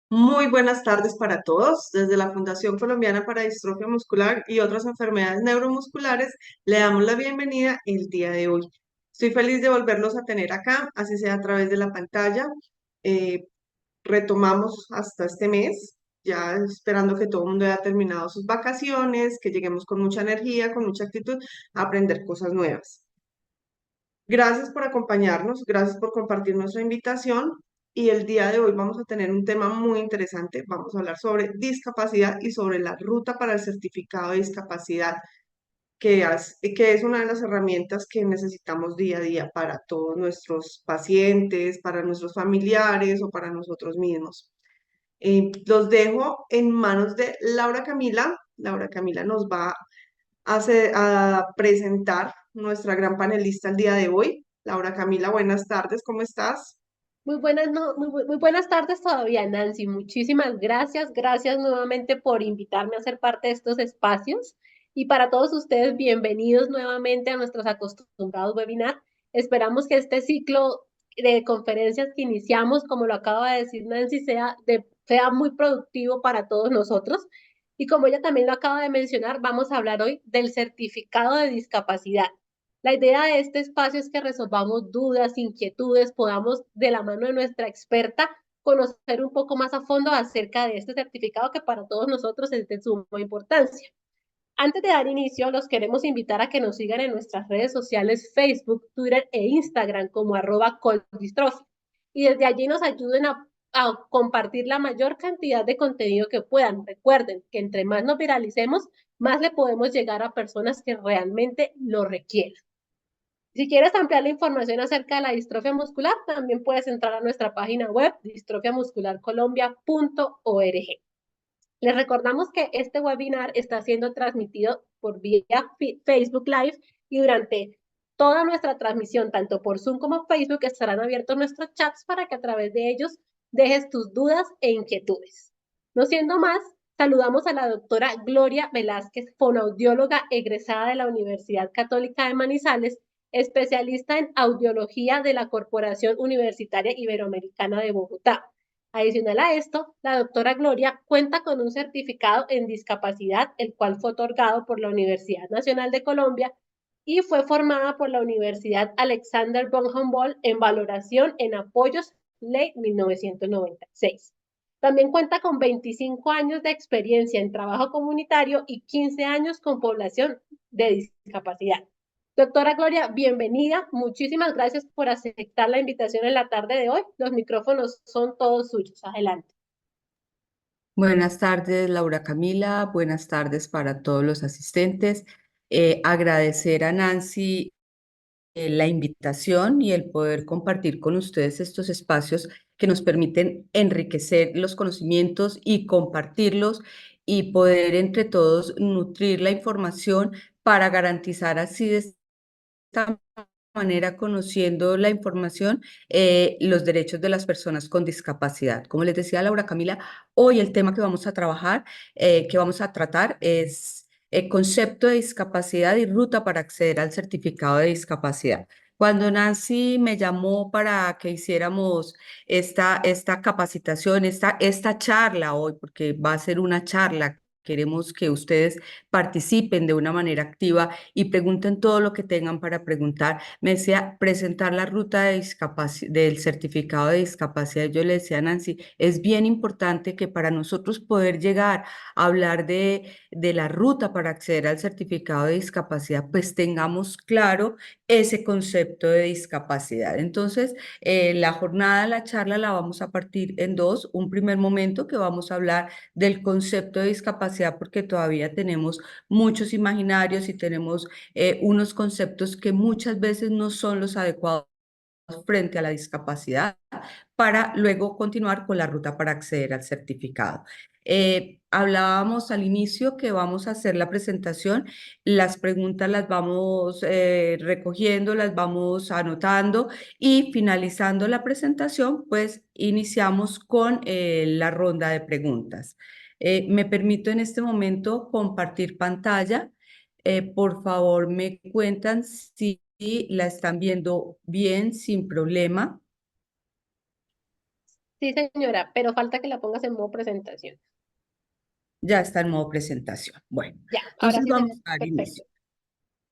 Muy buenas tardes para todos. Desde la Fundación Colombiana para Distrofia Muscular y otras enfermedades neuromusculares, le damos la bienvenida el día de hoy. Estoy feliz de volverlos a tener acá, así sea a través de la pantalla. Eh, Retomamos hasta este mes, ya esperando que todo el mundo haya terminado sus vacaciones, que lleguemos con mucha energía, con mucha actitud a aprender cosas nuevas. Gracias por acompañarnos, gracias por compartir nuestra invitación y el día de hoy vamos a tener un tema muy interesante. Vamos a hablar sobre discapacidad y sobre la ruta para el certificado de discapacidad, que es una de las herramientas que necesitamos día a día para todos nuestros pacientes, para nuestros familiares o para nosotros mismos. Los dejo en manos de Laura Camila. Laura Camila nos va a presentar nuestra gran panelista el día de hoy. Laura Camila, buenas tardes, ¿cómo estás? Muy buenas, muy buenas tardes todavía, Nancy. Muchísimas gracias. Gracias nuevamente por invitarme a ser parte de estos espacios. Y para todos ustedes, bienvenidos nuevamente a nuestros acostumbrados webinars. Esperamos que este ciclo de conferencias que iniciamos, como lo acaba de decir Nancy, sea muy productivo para todos nosotros. Y como ella también lo acaba de mencionar, vamos a hablar hoy del certificado de discapacidad. La idea de este espacio es que resolvamos dudas, inquietudes, podamos de la mano de nuestra experta conocer un poco más a fondo acerca de este certificado que para todos nosotros es de suma importancia. Antes de dar inicio, los queremos invitar a que nos sigan en nuestras redes sociales Facebook, Twitter e Instagram como @coldistrofia y desde allí nos ayuden a compartir la mayor cantidad de contenido que puedan. Recuerden que entre más nos viralicemos, más le podemos llegar a personas que realmente lo requieren. Si quieres ampliar la información acerca de la distrofia muscular, también puedes entrar a nuestra página web distrofiamuscularcolombia.org. Les recordamos que este webinar está siendo transmitido por vía Facebook Live y durante toda nuestra transmisión, tanto por Zoom como Facebook, estarán abiertos nuestros chats para que a través de ellos dejes tus dudas e inquietudes. No siendo más, saludamos a la doctora Gloria Velázquez, fonoaudióloga egresada de la Universidad Católica de Manizales, especialista en audiología de la Corporación Universitaria Iberoamericana de Bogotá. Adicional a esto, la doctora Gloria cuenta con un certificado en discapacidad, el cual fue otorgado por la Universidad Nacional de Colombia y fue formada por la Universidad Alexander von Humboldt en valoración en apoyos Ley 1996. También cuenta con 25 años de experiencia en trabajo comunitario y 15 años con población de discapacidad. Doctora Gloria, bienvenida. Muchísimas gracias por aceptar la invitación en la tarde de hoy. Los micrófonos son todos suyos. Adelante. Buenas tardes, Laura Camila. Buenas tardes para todos los asistentes. Agradecer a Nancy la invitación y el poder compartir con ustedes estos espacios que nos permiten enriquecer los conocimientos y compartirlos y poder entre todos nutrir la información para garantizar así de esta manera, conociendo la información, los derechos de las personas con discapacidad. Como les decía Laura Camila, hoy el tema que vamos a trabajar, que vamos a tratar es el concepto de discapacidad y ruta para acceder al certificado de discapacidad. Cuando Nancy me llamó para que hiciéramos esta capacitación, esta charla hoy, porque va a ser una charla, queremos que ustedes participen de una manera activa y pregunten todo lo que tengan para preguntar. Me decía presentar la ruta de del certificado de discapacidad. Yo le decía a Nancy, es bien importante que para nosotros poder llegar a hablar de la ruta para acceder al certificado de discapacidad, pues tengamos claro ese concepto de discapacidad. Entonces, la jornada, la charla la vamos a partir en dos. Un primer momento que vamos a hablar del concepto de discapacidad porque todavía tenemos muchos imaginarios y tenemos unos conceptos que muchas veces no son los adecuados frente a la discapacidad para luego continuar con la ruta para acceder al certificado. Hablábamos al inicio que vamos a hacer la presentación, las preguntas las vamos recogiendo, las vamos anotando y finalizando la presentación, pues iniciamos con la ronda de preguntas. Me permito en este momento compartir pantalla. Por favor, me cuentan si la están viendo bien, sin problema. Sí, señora, pero falta que la pongas en modo presentación. Ya está en modo presentación. Bueno, Ya, ahora entonces sí se vamos ve a dar perfecto. inicio.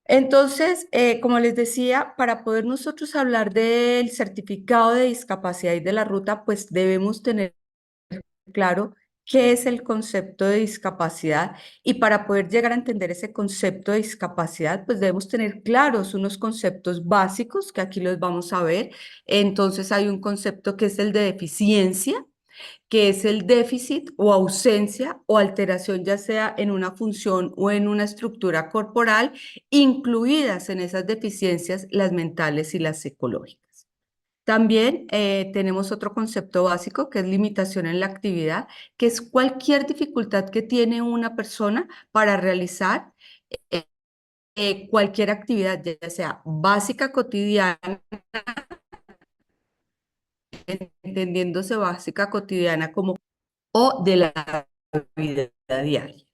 Entonces, como les decía, para poder nosotros hablar del certificado de discapacidad y de la ruta, pues debemos tener claro qué es el concepto de discapacidad y para poder llegar a entender ese concepto de discapacidad, pues debemos tener claros unos conceptos básicos que aquí los vamos a ver. Entonces hay un concepto que es el de deficiencia, que es el déficit o ausencia o alteración ya sea en una función o en una estructura corporal, incluidas en esas deficiencias las mentales y las psicológicas. También tenemos otro concepto básico que es limitación en la actividad, que es cualquier dificultad que tiene una persona para realizar eh, cualquier actividad, ya sea básica, cotidiana, entendiéndose básica, cotidiana como o de la vida diaria.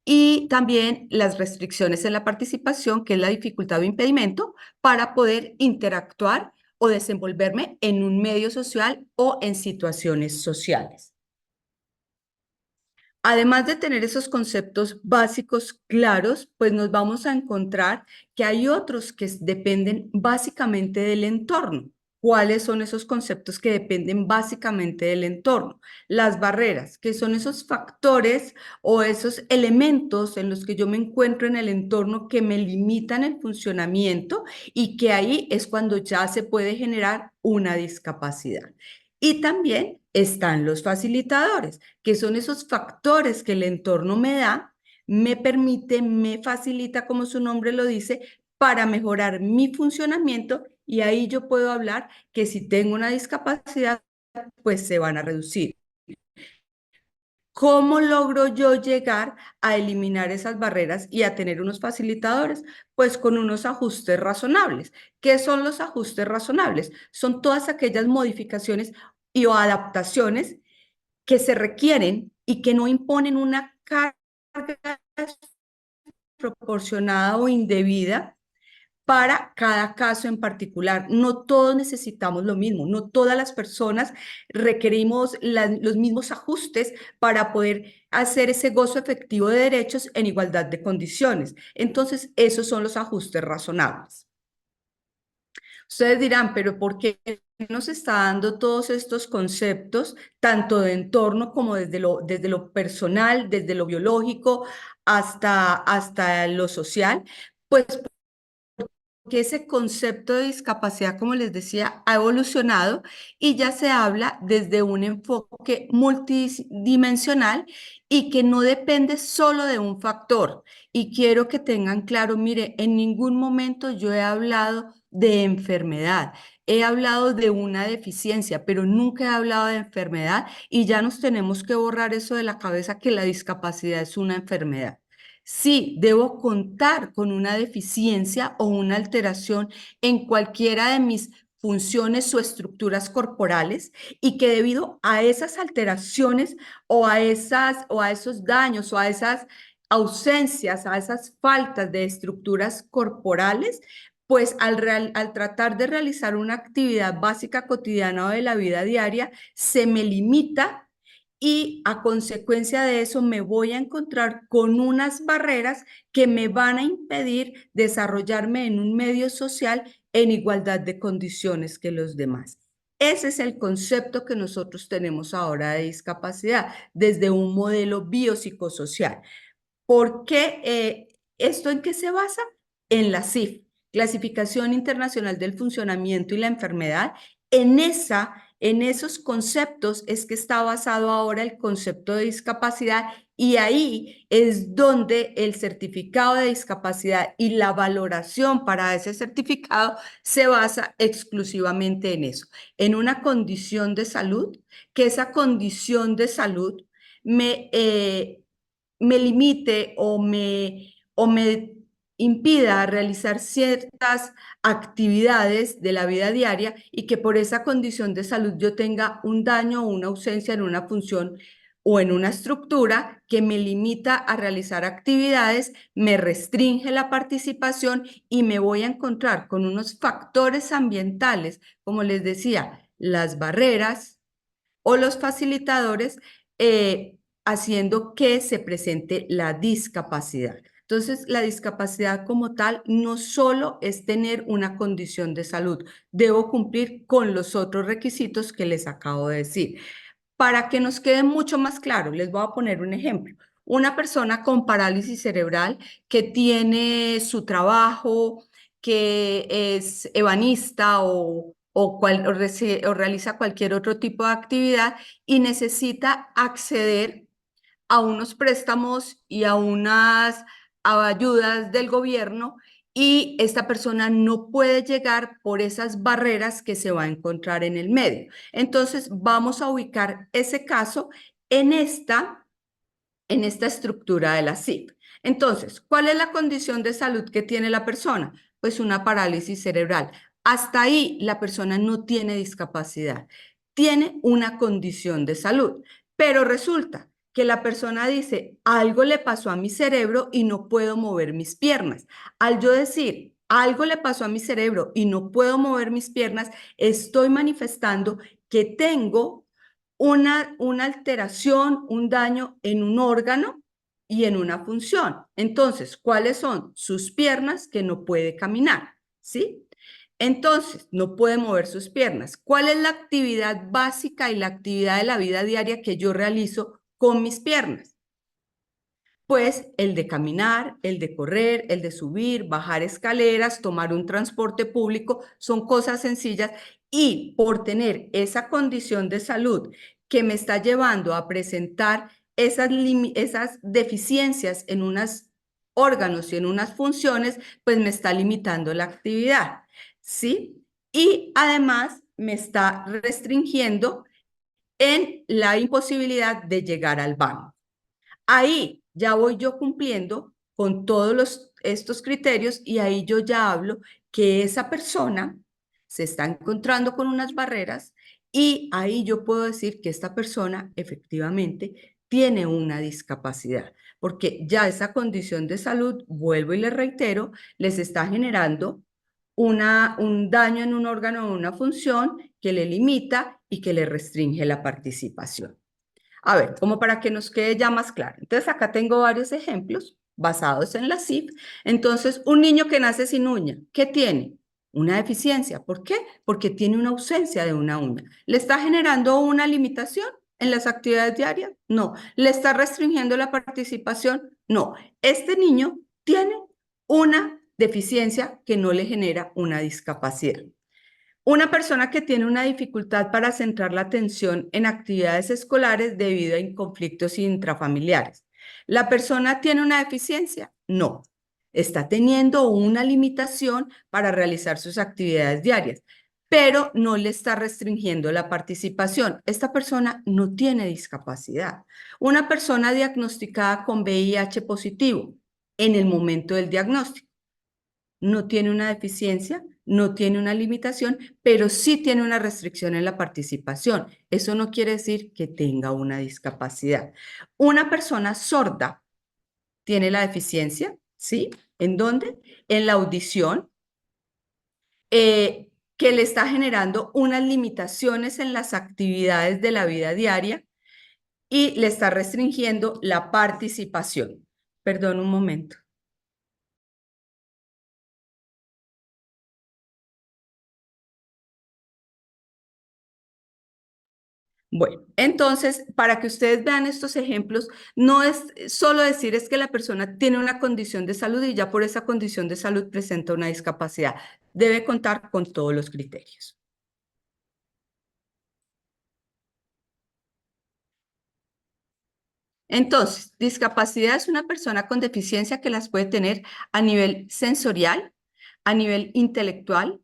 Y también las restricciones en la participación, que es la dificultad o impedimento para poder interactuar o desenvolverme en un medio social o en situaciones sociales. Además de tener esos conceptos básicos claros, pues nos vamos a encontrar que hay otros que dependen básicamente del entorno. ¿Cuáles son esos conceptos que dependen básicamente del entorno? Las barreras, que son esos factores o esos elementos en los que yo me encuentro en el entorno que me limitan el funcionamiento y que ahí es cuando ya se puede generar una discapacidad. Y también están los facilitadores, que son esos factores que el entorno me da, me permite, me facilita, como su nombre lo dice, para mejorar mi funcionamiento y ahí yo puedo hablar que si tengo una discapacidad, pues se van a reducir. ¿Cómo logro yo llegar a eliminar esas barreras y a tener unos facilitadores? Pues con unos ajustes razonables. ¿Qué son los ajustes razonables? Son todas aquellas modificaciones y o adaptaciones que se requieren y que no imponen una carga proporcionada o indebida para cada caso en particular. No todos necesitamos lo mismo, no todas las personas requerimos los mismos ajustes para poder hacer ese gozo efectivo de derechos en igualdad de condiciones. Entonces, esos son los ajustes razonables. Ustedes dirán, pero ¿por qué nos está dando todos estos conceptos, tanto de entorno como desde lo personal, desde lo biológico hasta lo social? Pues que ese concepto de discapacidad, como les decía, ha evolucionado y ya se habla desde un enfoque multidimensional y que no depende solo de un factor. Y quiero que tengan claro, mire, en ningún momento yo he hablado de enfermedad. He hablado de una deficiencia, pero nunca he hablado de enfermedad y ya nos tenemos que borrar eso de la cabeza que la discapacidad es una enfermedad. Sí, debo contar con una deficiencia o una alteración en cualquiera de mis funciones o estructuras corporales y que debido a esas alteraciones o a esos daños o a esas ausencias, a esas faltas de estructuras corporales, pues al tratar de realizar una actividad básica cotidiana o de la vida diaria, se me limita y a consecuencia de eso me voy a encontrar con unas barreras que me van a impedir desarrollarme en un medio social en igualdad de condiciones que los demás. Ese es el concepto que nosotros tenemos ahora de discapacidad desde un modelo biopsicosocial. ¿Por qué? ¿Esto en qué se basa? En la CIF, Clasificación Internacional del Funcionamiento y la Enfermedad. En esos conceptos es que está basado ahora el concepto de discapacidad y ahí es donde el certificado de discapacidad y la valoración para ese certificado se basa exclusivamente en eso, en una condición de salud, que esa condición de salud me limite o me impida realizar ciertas actividades de la vida diaria y que por esa condición de salud yo tenga un daño o una ausencia en una función o en una estructura que me limita a realizar actividades, me restringe la participación y me voy a encontrar con unos factores ambientales, como les decía, las barreras, o los facilitadores haciendo que se presente la discapacidad. Entonces, la discapacidad como tal no solo es tener una condición de salud, debo cumplir con los otros requisitos que les acabo de decir. Para que nos quede mucho más claro, les voy a poner un ejemplo. Una persona con parálisis cerebral que tiene su trabajo, que es ebanista o realiza cualquier otro tipo de actividad y necesita acceder a unos préstamos y a unas ayudas del gobierno y esta persona no puede llegar por esas barreras que se va a encontrar en el medio. Entonces, vamos a ubicar ese caso en esta estructura de la SIP. Entonces, ¿cuál es la condición de salud que tiene la persona? Pues una parálisis cerebral. Hasta ahí la persona no tiene discapacidad, tiene una condición de salud, pero resulta que la persona dice, algo le pasó a mi cerebro y no puedo mover mis piernas. Al yo decir, algo le pasó a mi cerebro y no puedo mover mis piernas, estoy manifestando que tengo una alteración, un daño en un órgano y en una función. Entonces, ¿cuáles son? Sus piernas que no puede caminar, ¿sí? Entonces, no puede mover sus piernas. ¿Cuál es la actividad básica y la actividad de la vida diaria que yo realizo con mis piernas? Pues el de caminar, el de correr, el de subir, bajar escaleras, tomar un transporte público, son cosas sencillas y por tener esa condición de salud que me está llevando a presentar esas deficiencias en unos órganos y en unas funciones, pues me está limitando la actividad, ¿sí? Y además me está restringiendo en la imposibilidad de llegar al banco. Ahí ya voy yo cumpliendo con todos estos criterios y ahí yo ya hablo que esa persona se está encontrando con unas barreras y ahí yo puedo decir que esta persona efectivamente tiene una discapacidad, porque ya esa condición de salud, vuelvo y les reitero, les está generando un daño en un órgano o una función que le limita y que le restringe la participación. A ver, como para que nos quede ya más claro. Entonces, acá tengo varios ejemplos basados en la SIP. Entonces, un niño que nace sin uña, ¿qué tiene? Una deficiencia. ¿Por qué? Porque tiene una ausencia de una uña. ¿Le está generando una limitación en las actividades diarias? No. ¿Le está restringiendo la participación? No. Este niño tiene una deficiencia que no le genera una discapacidad. Una persona que tiene una dificultad para centrar la atención en actividades escolares debido a conflictos intrafamiliares. ¿La persona tiene una deficiencia? No. Está teniendo una limitación para realizar sus actividades diarias, pero no le está restringiendo la participación. Esta persona no tiene discapacidad. Una persona diagnosticada con VIH positivo en el momento del diagnóstico no tiene una deficiencia, no tiene una limitación, pero sí tiene una restricción en la participación. Eso no quiere decir que tenga una discapacidad. Una persona sorda tiene la deficiencia, ¿sí? ¿En dónde? En la audición, que le está generando unas limitaciones en las actividades de la vida diaria y le está restringiendo la participación. Perdón un momento. Bueno, entonces, para que ustedes vean estos ejemplos, no es solo decir es que la persona tiene una condición de salud y ya por esa condición de salud presenta una discapacidad. Debe contar con todos los criterios. Entonces, discapacidad es una persona con deficiencia que las puede tener a nivel sensorial, a nivel intelectual,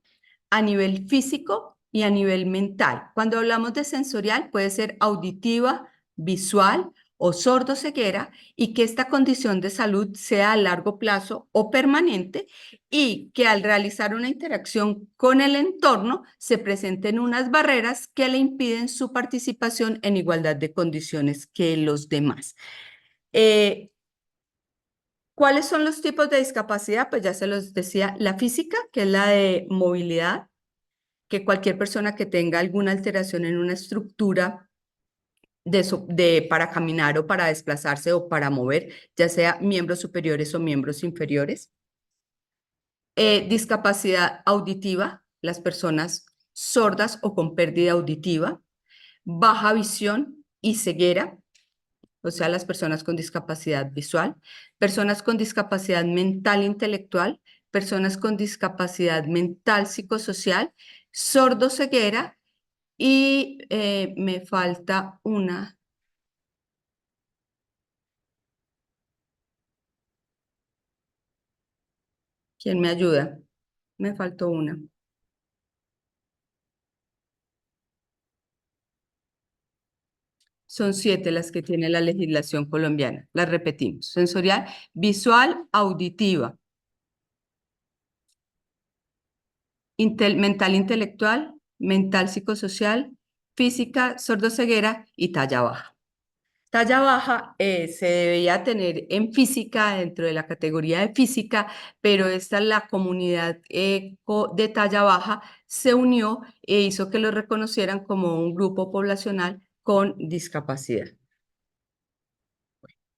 a nivel físico y a nivel mental. Cuando hablamos de sensorial, puede ser auditiva, visual o sordoceguera y que esta condición de salud sea a largo plazo o permanente y que al realizar una interacción con el entorno se presenten unas barreras que le impiden su participación en igualdad de condiciones que los demás. ¿Cuáles son los tipos de discapacidad? Pues ya se los decía, la física, que es la de movilidad, que cualquier persona que tenga alguna alteración en una estructura para caminar o para desplazarse o para mover, ya sea miembros superiores o miembros inferiores. Discapacidad auditiva, las personas sordas o con pérdida auditiva. Baja visión y ceguera, o sea, las personas con discapacidad visual. Personas con discapacidad mental intelectual, personas con discapacidad mental psicosocial, sordo-ceguera y me falta una. ¿Quién me ayuda? Me faltó una. Son 7 las que tiene la legislación colombiana. Las repetimos. Sensorial, visual, auditiva, mental intelectual, mental psicosocial, física, sordoceguera y talla baja. Talla baja se debía tener en física, dentro de la categoría de física, pero esta la comunidad de talla baja se unió e hizo que lo reconocieran como un grupo poblacional con discapacidad.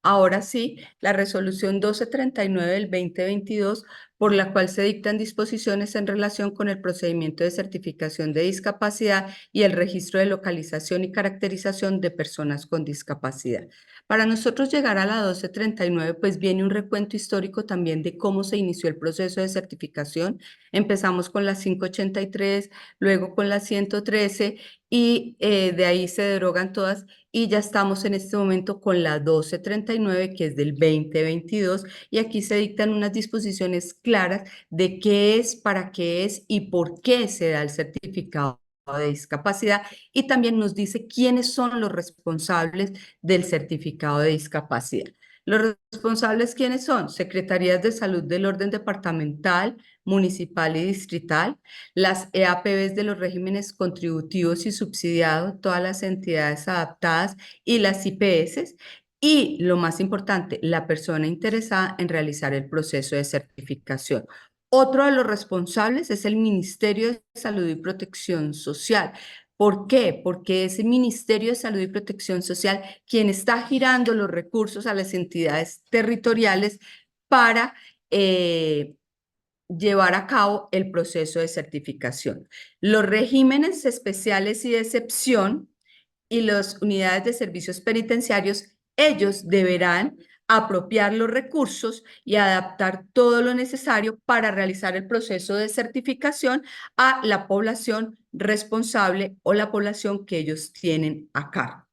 Ahora sí, la resolución 1239 del 2022, por la cual se dictan disposiciones en relación con el procedimiento de certificación de discapacidad y el registro de localización y caracterización de personas con discapacidad. Para nosotros llegar a la 1239, pues viene un recuento histórico también de cómo se inició el proceso de certificación. Empezamos con la 583, luego con la 113 y de ahí se derogan todas y ya estamos en este momento con la 1239, que es del 2022, y aquí se dictan unas disposiciones claras de qué es, para qué es y por qué se da el certificado de discapacidad, y también nos dice quiénes son los responsables del certificado de discapacidad. Los responsables, ¿quiénes son? Secretarías de Salud del orden departamental, municipal y distrital, las EAPBs de los regímenes contributivos y subsidiados, todas las entidades adaptadas y las IPS, y lo más importante, la persona interesada en realizar el proceso de certificación. Otro de los responsables es el Ministerio de Salud y Protección Social. ¿Por qué? Porque es el Ministerio de Salud y Protección Social quien está girando los recursos a las entidades territoriales para llevar a cabo el proceso de certificación. Los regímenes especiales y de excepción y las unidades de servicios penitenciarios, ellos deberán apropiar los recursos y adaptar todo lo necesario para realizar el proceso de certificación a la población responsable o la población que ellos tienen a cargo.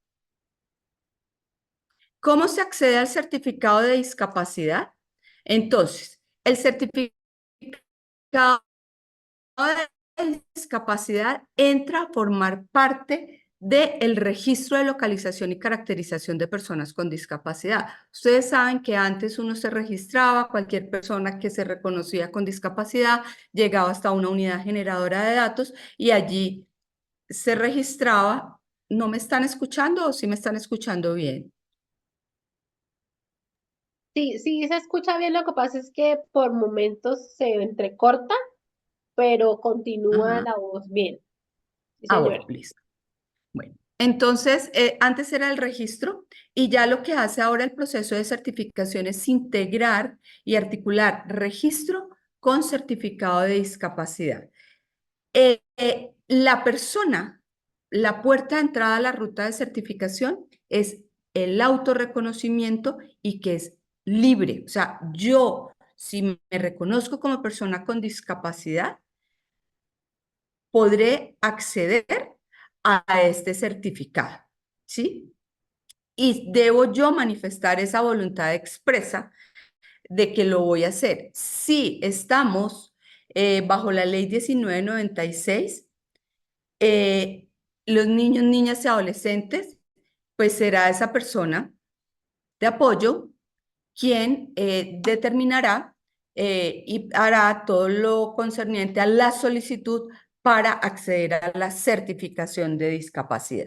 ¿Cómo se accede al certificado de discapacidad? Entonces, el certificado de discapacidad entra a formar parte del registro de localización y caracterización de personas con discapacidad. Ustedes saben que antes uno se registraba, cualquier persona que se reconocía con discapacidad llegaba hasta una unidad generadora de datos y allí se registraba. ¿No me están escuchando o sí me están escuchando bien? Sí, sí, se escucha bien, lo que pasa es que por momentos se entrecorta, pero continúa Ajá. la voz bien. Sí, Ah, señora. bueno, listo. Bueno, entonces, antes era el registro y ya lo que hace ahora el proceso de certificación es integrar y articular registro con certificado de discapacidad. La persona, la puerta de entrada a la ruta de certificación es el autorreconocimiento y que es libre. O sea, yo, si me reconozco como persona con discapacidad, podré acceder a este certificado, ¿sí? Y debo yo manifestar esa voluntad expresa de que lo voy a hacer. Si estamos bajo la ley 1996, los niños, niñas y adolescentes, pues será esa persona de apoyo quien determinará y hará todo lo concerniente a la solicitud para acceder a la certificación de discapacidad.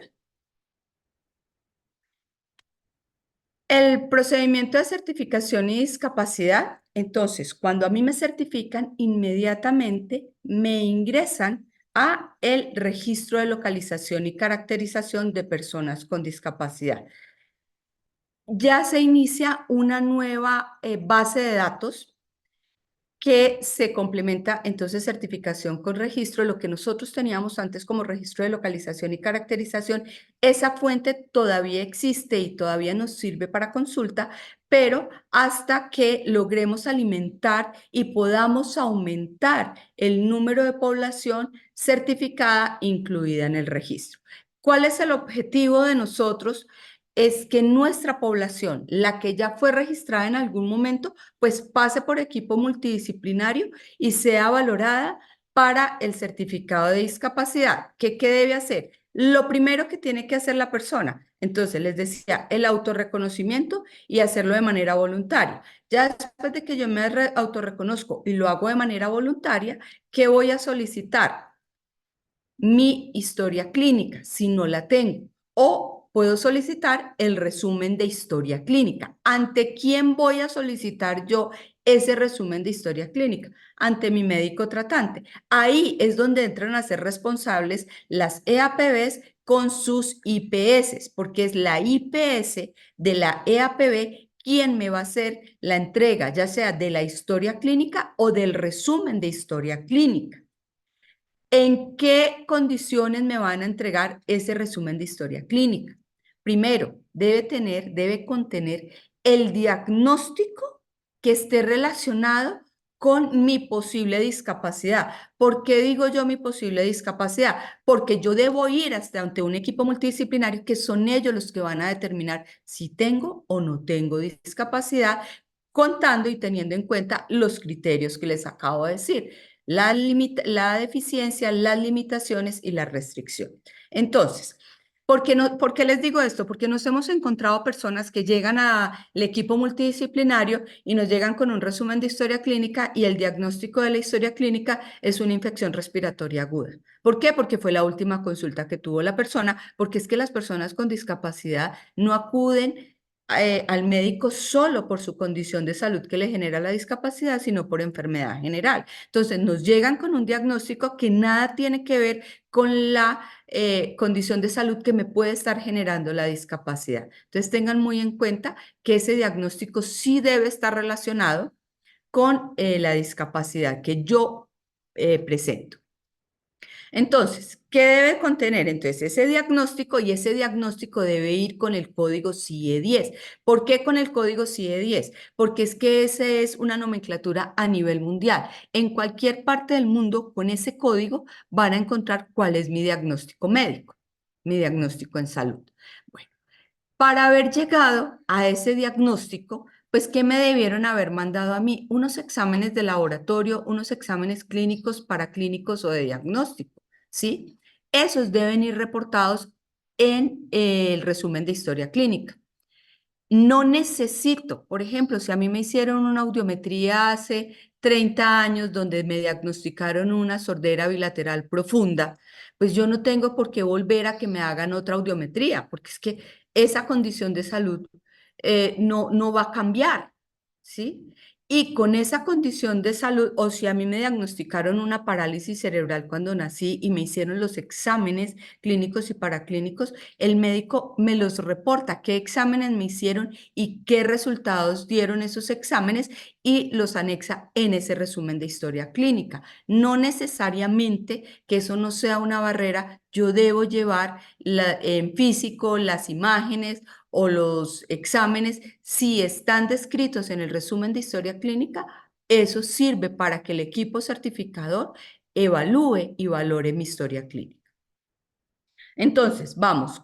El procedimiento de certificación y discapacidad, entonces, cuando a mí me certifican, inmediatamente me ingresan a el registro de localización y caracterización de personas con discapacidad. Ya se inicia una nueva base de datos que se complementa entonces certificación con registro. Lo que nosotros teníamos antes como registro de localización y caracterización, esa fuente todavía existe y todavía nos sirve para consulta, pero hasta que logremos alimentar y podamos aumentar el número de población certificada incluida en el registro. ¿Cuál es el objetivo de nosotros? Es que nuestra población, la que ya fue registrada en algún momento, pues pase por equipo multidisciplinario y sea valorada para el certificado de discapacidad. ¿Qué debe hacer? Lo primero que tiene que hacer la persona, entonces les decía, el autorreconocimiento y hacerlo de manera voluntaria. Ya después de que yo me autorreconozco y lo hago de manera voluntaria, ¿qué voy a solicitar? Mi historia clínica, si no la tengo, o puedo solicitar el resumen de historia clínica. ¿Ante quién voy a solicitar yo ese resumen de historia clínica? Ante mi médico tratante. Ahí es donde entran a ser responsables las EAPBs con sus IPS, porque es la IPS de la EAPB quien me va a hacer la entrega, ya sea de la historia clínica o del resumen de historia clínica. ¿En qué condiciones me van a entregar ese resumen de historia clínica? Primero, debe contener el diagnóstico que esté relacionado con mi posible discapacidad. ¿Por qué digo yo mi posible discapacidad? Porque yo debo ir hasta ante un equipo multidisciplinario que son ellos los que van a determinar si tengo o no tengo discapacidad, contando y teniendo en cuenta los criterios que les acabo de decir, la deficiencia, las limitaciones y la restricción. Entonces, ¿por qué les digo esto? Porque nos hemos encontrado personas que llegan al equipo multidisciplinario y nos llegan con un resumen de historia clínica y el diagnóstico de la historia clínica es una infección respiratoria aguda. ¿Por qué? Porque fue la última consulta que tuvo la persona, porque es que las personas con discapacidad no acuden al médico solo por su condición de salud que le genera la discapacidad, sino por enfermedad general. Entonces, nos llegan con un diagnóstico que nada tiene que ver con la condición de salud que me puede estar generando la discapacidad. Entonces, tengan muy en cuenta que ese diagnóstico sí debe estar relacionado con la discapacidad que yo presento. Entonces, ¿qué debe contener? Entonces, ese diagnóstico, y ese diagnóstico debe ir con el código CIE-10. ¿Por qué con el código CIE-10? Porque es que esa es una nomenclatura a nivel mundial. En cualquier parte del mundo, con ese código, van a encontrar cuál es mi diagnóstico médico, mi diagnóstico en salud. Bueno, para haber llegado a ese diagnóstico, pues, ¿qué me debieron haber mandado a mí? Unos exámenes de laboratorio, unos exámenes clínicos, paraclínicos o de diagnóstico, ¿sí? Esos deben ir reportados en el resumen de historia clínica. No necesito, por ejemplo, si a mí me hicieron una audiometría hace 30 años donde me diagnosticaron una sordera bilateral profunda, pues yo no tengo por qué volver a que me hagan otra audiometría, porque es que esa condición de salud no va a cambiar, ¿sí? Y con esa condición de salud, o si a mí me diagnosticaron una parálisis cerebral cuando nací y me hicieron los exámenes clínicos y paraclínicos, el médico me los reporta, qué exámenes me hicieron y qué resultados dieron esos exámenes y los anexa en ese resumen de historia clínica. No necesariamente que eso no sea una barrera, yo debo llevar en físico las imágenes o los exámenes, si están descritos en el resumen de historia clínica, eso sirve para que el equipo certificador evalúe y valore mi historia clínica. Entonces, vamos,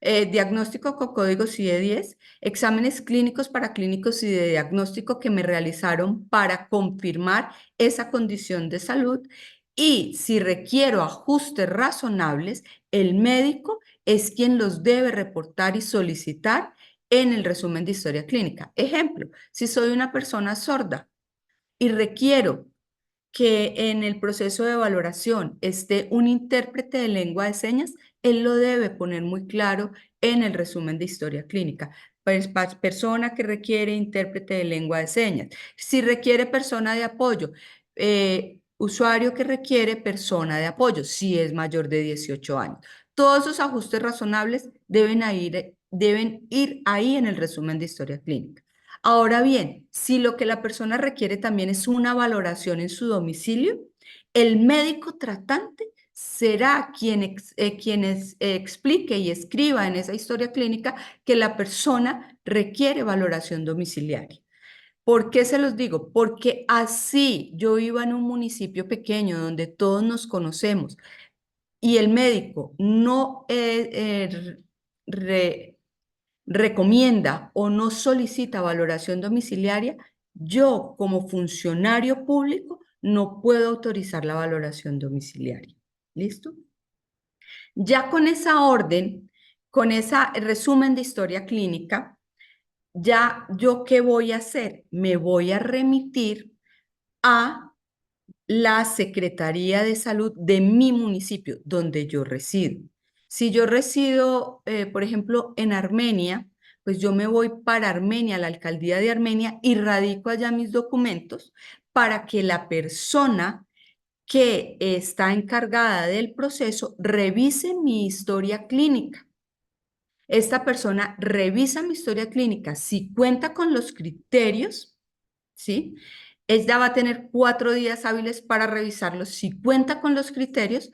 diagnóstico con código CIE-10, exámenes clínicos, paraclínicos y de diagnóstico que me realizaron para confirmar esa condición de salud. Y si requiero ajustes razonables, el médico es quien los debe reportar y solicitar en el resumen de historia clínica. Ejemplo, si soy una persona sorda y requiero que en el proceso de valoración esté un intérprete de lengua de señas, él lo debe poner muy claro en el resumen de historia clínica. Pues, persona que requiere intérprete de lengua de señas. Si requiere persona de apoyo, usuario que requiere persona de apoyo, si es mayor de 18 años. Todos esos ajustes razonables deben ir ahí en el resumen de historia clínica. Ahora bien, si lo que la persona requiere también es una valoración en su domicilio, el médico tratante será quien explique y escriba en esa historia clínica que la persona requiere valoración domiciliaria. ¿Por qué se los digo? Porque así yo iba en un municipio pequeño donde todos nos conocemos y el médico no recomienda o no solicita valoración domiciliaria, yo como funcionario público no puedo autorizar la valoración domiciliaria. ¿Listo? Ya con esa orden, con ese resumen de historia clínica, ya yo qué voy a hacer? Me voy a remitir a la Secretaría de Salud de mi municipio, donde yo resido. Si yo resido, por ejemplo, en Armenia, pues yo me voy para Armenia, la alcaldía de Armenia, y radico allá mis documentos para que la persona que está encargada del proceso revise mi historia clínica. Esta persona revisa mi historia clínica. Si cuenta con los criterios, ¿sí? Ella va a tener 4 días hábiles para revisarlos. Si cuenta con los criterios,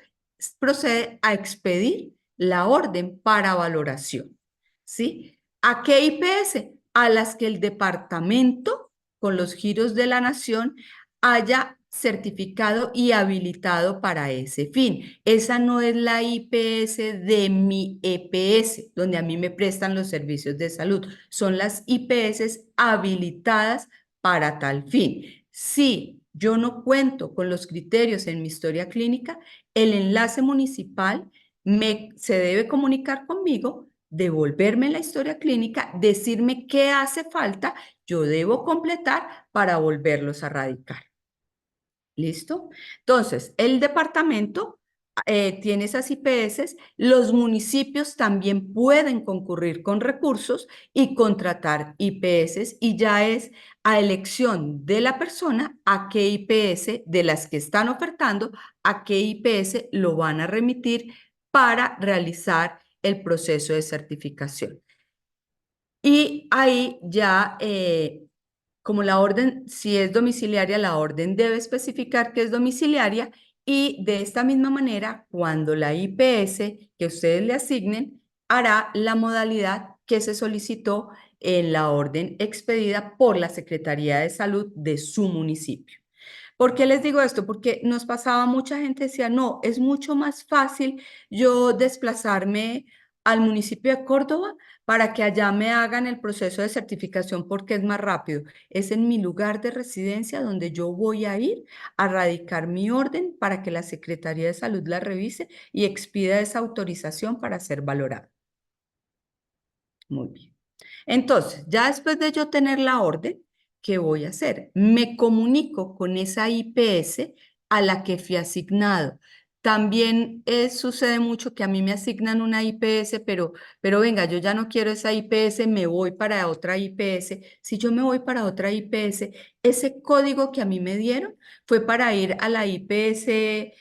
procede a expedir la orden para valoración, ¿sí? ¿A qué IPS? A las que el departamento, con los giros de la nación, haya certificado y habilitado para ese fin. Esa no es la IPS de mi EPS, donde a mí me prestan los servicios de salud. Son las IPS habilitadas para tal fin. Si yo no cuento con los criterios en mi historia clínica, el enlace municipal se debe comunicar conmigo, devolverme la historia clínica, decirme qué hace falta, yo debo completar para volverlos a radicar. ¿Listo? Entonces, el departamento tiene esas IPS, los municipios también pueden concurrir con recursos y contratar IPS y ya es a elección de la persona a qué IPS de las que están ofertando, a qué IPS lo van a remitir para realizar el proceso de certificación. Y ahí ya como la orden, si es domiciliaria, la orden debe especificar que es domiciliaria y de esta misma manera, cuando la IPS que ustedes le asignen hará la modalidad que se solicitó en la orden expedida por la Secretaría de Salud de su municipio. ¿Por qué les digo esto? Porque nos pasaba, mucha gente decía, no, es mucho más fácil yo desplazarme al municipio de Córdoba para que allá me hagan el proceso de certificación porque es más rápido. Es en mi lugar de residencia donde yo voy a ir a radicar mi orden para que la Secretaría de Salud la revise y expida esa autorización para ser valorada. Muy bien. Entonces, ya después de yo tener la orden, ¿qué voy a hacer? Me comunico con esa IPS a la que fui asignado. También sucede mucho que a mí me asignan una IPS, pero venga, yo ya no quiero esa IPS, me voy para otra IPS. Si yo me voy para otra IPS, ese código que a mí me dieron fue para ir a la IPS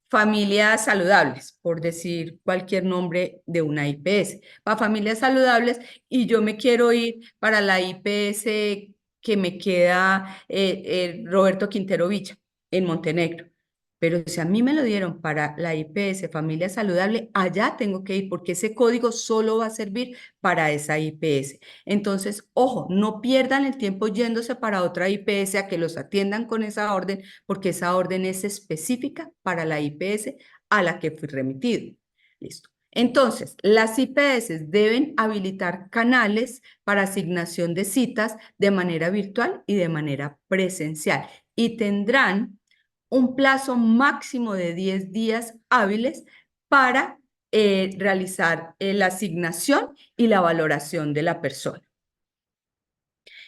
familias saludables, por decir cualquier nombre de una IPS, para familias saludables, y yo me quiero ir para la IPS que me queda Roberto Quintero Villa, en Montenegro. Pero si a mí me lo dieron para la IPS Familia Saludable, allá tengo que ir porque ese código solo va a servir para esa IPS. Entonces, ojo, no pierdan el tiempo yéndose para otra IPS a que los atiendan con esa orden, porque esa orden es específica para la IPS a la que fui remitido. Listo. Entonces, las IPS deben habilitar canales para asignación de citas de manera virtual y de manera presencial y tendrán un plazo máximo de 10 días hábiles para realizar la asignación y la valoración de la persona.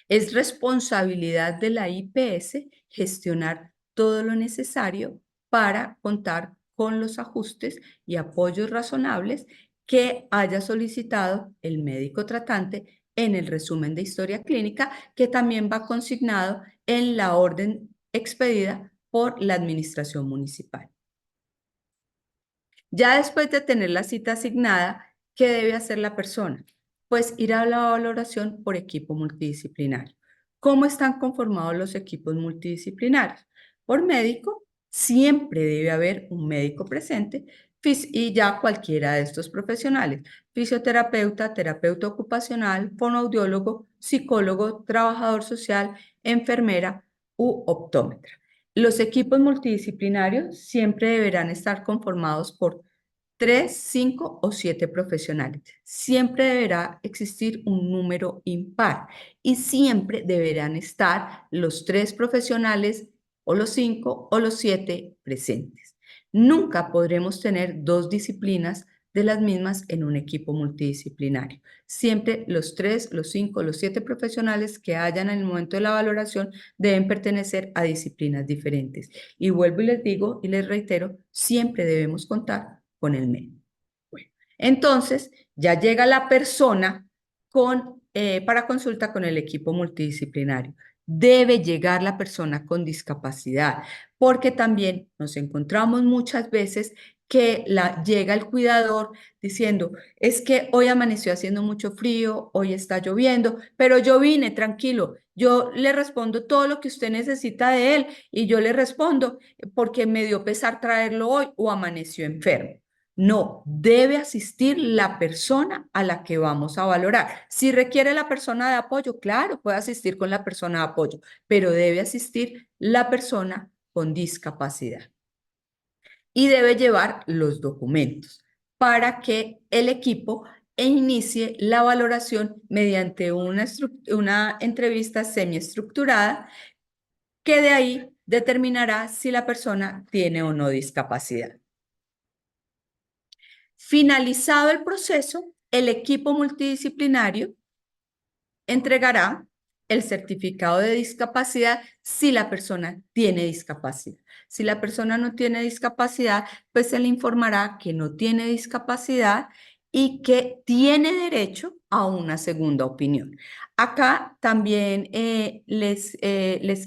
Es responsabilidad de la IPS gestionar todo lo necesario para contar con los ajustes y apoyos razonables que haya solicitado el médico tratante en el resumen de historia clínica, que también va consignado en la orden expedida por la administración municipal. Ya después de tener la cita asignada, ¿qué debe hacer la persona? Pues ir a la valoración por equipo multidisciplinario. ¿Cómo están conformados los equipos multidisciplinarios? Por médico, siempre debe haber un médico presente y ya cualquiera de estos profesionales: fisioterapeuta, terapeuta ocupacional, fonoaudiólogo, psicólogo, trabajador social, enfermera u optómetra. Los equipos multidisciplinarios siempre deberán estar conformados por 3, 5 o 7 profesionales. Siempre deberá existir un número impar y siempre deberán estar los 3 profesionales o los 5 o los 7 presentes. Nunca podremos tener 2 disciplinas de las mismas en un equipo multidisciplinario. Siempre los 3, los 5, los 7 profesionales que hayan en el momento de la valoración deben pertenecer a disciplinas diferentes. Y vuelvo y les digo y les reitero, siempre debemos contar con el médico. Bueno, entonces ya llega la persona para consulta con el equipo multidisciplinario. Debe llegar la persona con discapacidad, porque también nos encontramos muchas veces que llega el cuidador diciendo: es que hoy amaneció haciendo mucho frío, hoy está lloviendo, pero yo vine tranquilo, yo le respondo todo lo que usted necesita de él y yo le respondo porque me dio pesar traerlo hoy o amaneció enfermo. No, debe asistir la persona a la que vamos a valorar. Si requiere la persona de apoyo, claro, puede asistir con la persona de apoyo, pero debe asistir la persona con discapacidad. Y debe llevar los documentos para que el equipo inicie la valoración mediante una entrevista semiestructurada que de ahí determinará si la persona tiene o no discapacidad. Finalizado el proceso, el equipo multidisciplinario entregará el certificado de discapacidad si la persona tiene discapacidad. Si la persona no tiene discapacidad, pues se le informará que no tiene discapacidad y que tiene derecho a una segunda opinión. Acá también les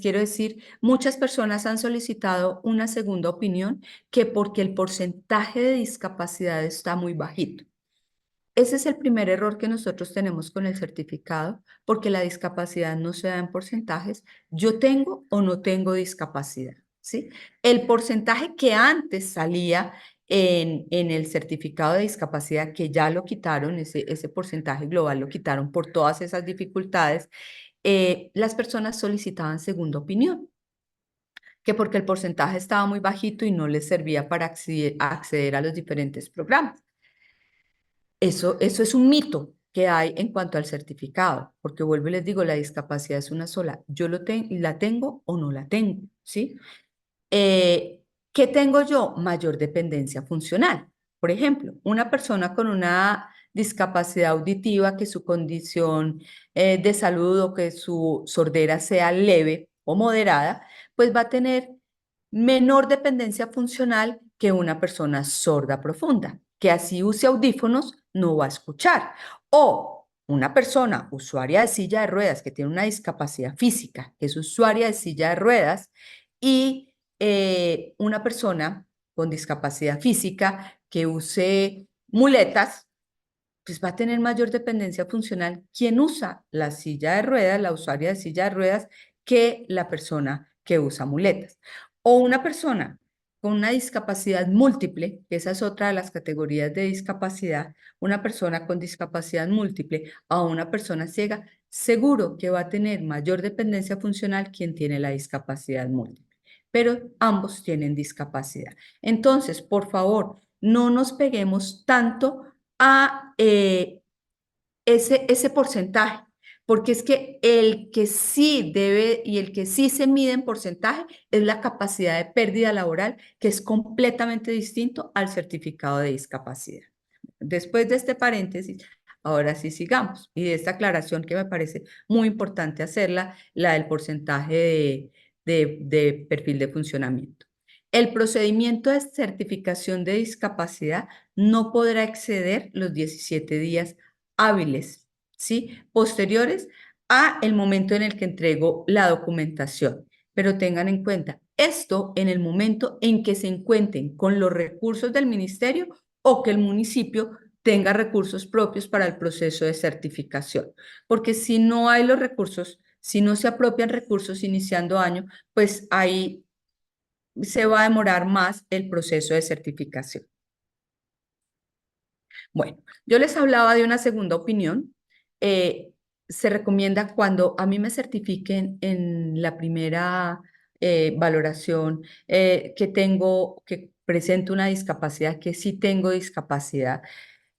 quiero decir, muchas personas han solicitado una segunda opinión que porque el porcentaje de discapacidad está muy bajito. Ese es el primer error que nosotros tenemos con el certificado, porque la discapacidad no se da en porcentajes. Yo tengo o no tengo discapacidad, ¿sí? El porcentaje que antes salía en el certificado de discapacidad, que ya lo quitaron, ese porcentaje global lo quitaron por todas esas dificultades, las personas solicitaban segunda opinión, que porque el porcentaje estaba muy bajito y no les servía para acceder a los diferentes programas. Eso es un mito que hay en cuanto al certificado, porque vuelvo y les digo, la discapacidad es una sola. Yo la tengo o no la tengo, ¿sí? ¿Qué tengo yo? Mayor dependencia funcional. Por ejemplo, una persona con una discapacidad auditiva, que su condición de salud o que su sordera sea leve o moderada, pues va a tener menor dependencia funcional que una persona sorda profunda, que así use audífonos no va a escuchar. O una persona usuaria de silla de ruedas que tiene una discapacidad física, que es usuaria de silla de ruedas, y una persona con discapacidad física que use muletas, pues va a tener mayor dependencia funcional quien usa la silla de ruedas, la usuaria de silla de ruedas, que la persona que usa muletas. O una persona con una discapacidad múltiple, que esa es otra de las categorías de discapacidad, una persona con discapacidad múltiple a una persona ciega, seguro que va a tener mayor dependencia funcional quien tiene la discapacidad múltiple, pero ambos tienen discapacidad. Entonces, por favor, no nos peguemos tanto a ese porcentaje, porque es que el que sí debe y el que sí se mide en porcentaje es la capacidad de pérdida laboral, que es completamente distinto al certificado de discapacidad. Después de este paréntesis, ahora sí sigamos, y de esta aclaración que me parece muy importante hacerla, la del porcentaje de perfil de funcionamiento. El procedimiento de certificación de discapacidad no podrá exceder los 17 días hábiles, ¿sí? Posteriores a el momento en el que entrego la documentación. Pero tengan en cuenta, esto en el momento en que se encuentren con los recursos del ministerio o que el municipio tenga recursos propios para el proceso de certificación. Porque si no hay los recursos, si no se apropian recursos iniciando año, pues ahí se va a demorar más el proceso de certificación. Bueno, yo les hablaba de una segunda opinión. Eh, Se recomienda cuando a mí me certifiquen en la primera valoración que presento una discapacidad, que sí tengo discapacidad,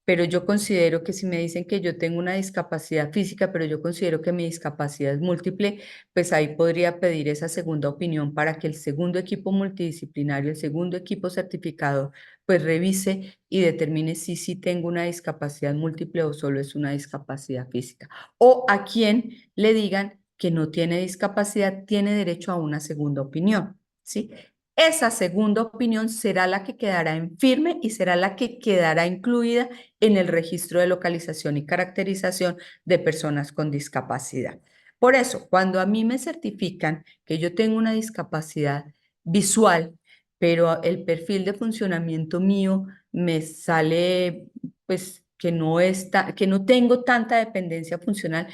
pero yo considero que si me dicen que yo tengo una discapacidad física, pero yo considero que mi discapacidad es múltiple, pues ahí podría pedir esa segunda opinión para que el segundo equipo multidisciplinario, el segundo equipo certificado, pues revise y determine si sí tengo una discapacidad múltiple o solo es una discapacidad física. O a quien le digan que no tiene discapacidad, tiene derecho a una segunda opinión, ¿sí? Esa segunda opinión será la que quedará en firme y será la que quedará incluida en el registro de localización y caracterización de personas con discapacidad. Por eso, cuando a mí me certifican que yo tengo una discapacidad visual, pero el perfil de funcionamiento mío me sale, pues, que no tengo tanta dependencia funcional,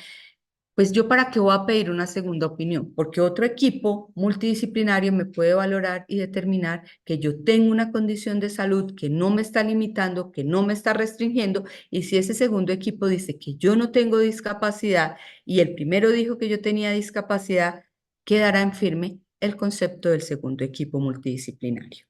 pues yo para qué voy a pedir una segunda opinión, porque otro equipo multidisciplinario me puede valorar y determinar que yo tengo una condición de salud que no me está limitando, que no me está restringiendo, y si ese segundo equipo dice que yo no tengo discapacidad y el primero dijo que yo tenía discapacidad, quedará en firme el concepto del segundo equipo multidisciplinario.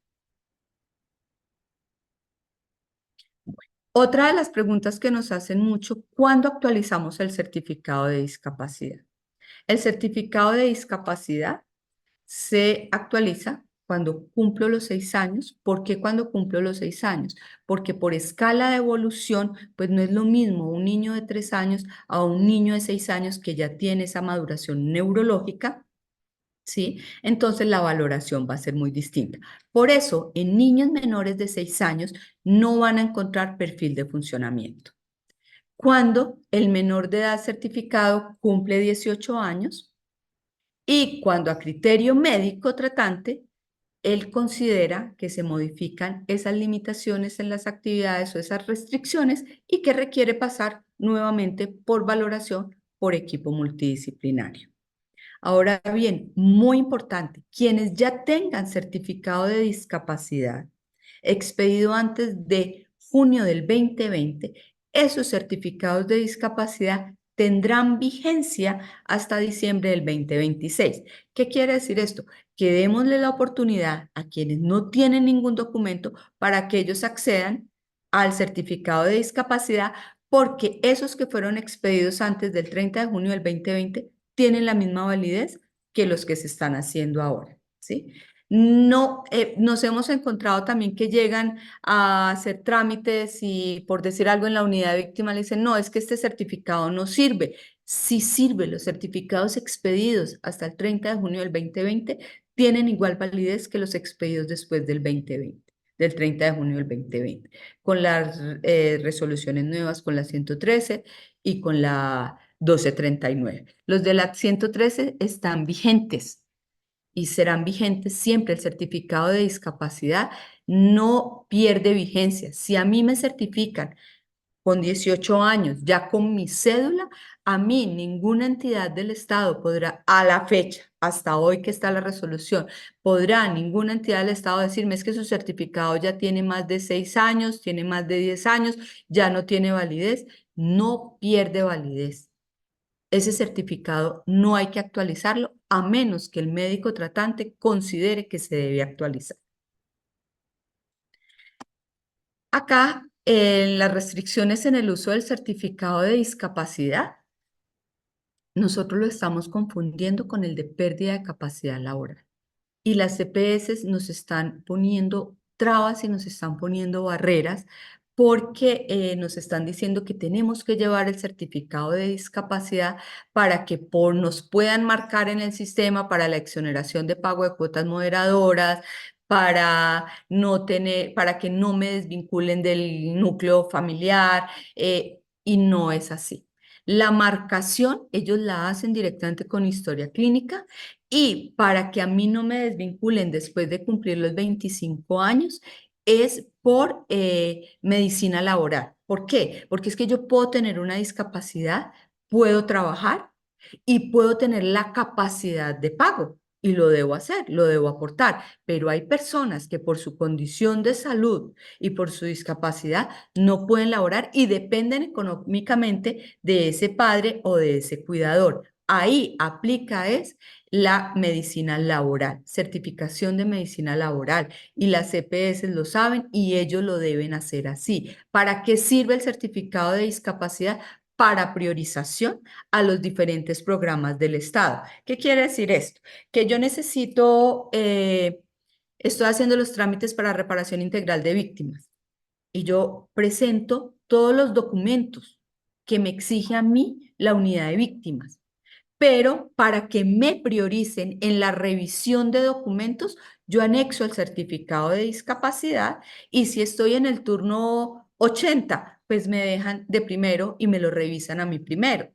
Otra de las preguntas que nos hacen mucho, ¿cuándo actualizamos el certificado de discapacidad? El certificado de discapacidad se actualiza cuando cumplo los 6 años. ¿Por qué cuando cumplo los 6 años? Porque por escala de evolución, pues no es lo mismo un niño de 3 años a un niño de 6 años que ya tiene esa maduración neurológica, ¿sí? Entonces la valoración va a ser muy distinta. Por eso, en niños menores de 6 años no van a encontrar perfil de funcionamiento. Cuando el menor de edad certificado cumple 18 años, y cuando a criterio médico tratante, él considera que se modifican esas limitaciones en las actividades o esas restricciones y que requiere pasar nuevamente por valoración por equipo multidisciplinario. Ahora bien, muy importante, quienes ya tengan certificado de discapacidad expedido antes de junio del 2020, esos certificados de discapacidad tendrán vigencia hasta diciembre del 2026. ¿Qué quiere decir esto? Que démosle la oportunidad a quienes no tienen ningún documento para que ellos accedan al certificado de discapacidad, porque esos que fueron expedidos antes del 30 de junio del 2020 tienen la misma validez que los que se están haciendo ahora, ¿sí? No, nos hemos encontrado también que llegan a hacer trámites y por decir algo en la unidad de víctima le dicen, no, es que este certificado no sirve. Sí sirve, los certificados expedidos hasta el 30 de junio del 2020 tienen igual validez que los expedidos después del 2020, del 30 de junio del 2020, con las resoluciones nuevas, con la 113 y con la 1239. Los de la 113 están vigentes y serán vigentes siempre. El certificado de discapacidad no pierde vigencia. Si a mí me certifican con 18 años, ya con mi cédula, a mí ninguna entidad del Estado podrá, a la fecha, hasta hoy que está la resolución, podrá ninguna entidad del Estado decirme es que su certificado ya tiene más de 6 años, tiene más de 10 años, ya no tiene validez. No pierde validez. Ese certificado no hay que actualizarlo a menos que el médico tratante considere que se debe actualizar. Acá, las restricciones en el uso del certificado de discapacidad, nosotros lo estamos confundiendo con el de pérdida de capacidad laboral. Y las CPS nos están poniendo trabas y nos están poniendo barreras porque nos están diciendo que tenemos que llevar el certificado de discapacidad para que nos puedan marcar en el sistema para la exoneración de pago de cuotas moderadoras, para que no me desvinculen del núcleo familiar, y no es así. La marcación, ellos la hacen directamente con historia clínica y para que a mí no me desvinculen después de cumplir los 25 años, es por medicina laboral. ¿Por qué? Porque es que yo puedo tener una discapacidad, puedo trabajar y puedo tener la capacidad de pago. Y lo debo hacer, lo debo aportar, pero hay personas que por su condición de salud y por su discapacidad no pueden laborar y dependen económicamente de ese padre o de ese cuidador. Ahí aplica es la medicina laboral, certificación de medicina laboral, y las CPS lo saben y ellos lo deben hacer así. ¿Para qué sirve el certificado de discapacidad? Para priorización a los diferentes programas del Estado. ¿Qué quiere decir esto? Que yo necesito, estoy haciendo los trámites para reparación integral de víctimas y yo presento todos los documentos que me exige a mí la unidad de víctimas. Pero para que me prioricen en la revisión de documentos, yo anexo el certificado de discapacidad y si estoy en el turno 80, pues me dejan de primero y me lo revisan a mí primero.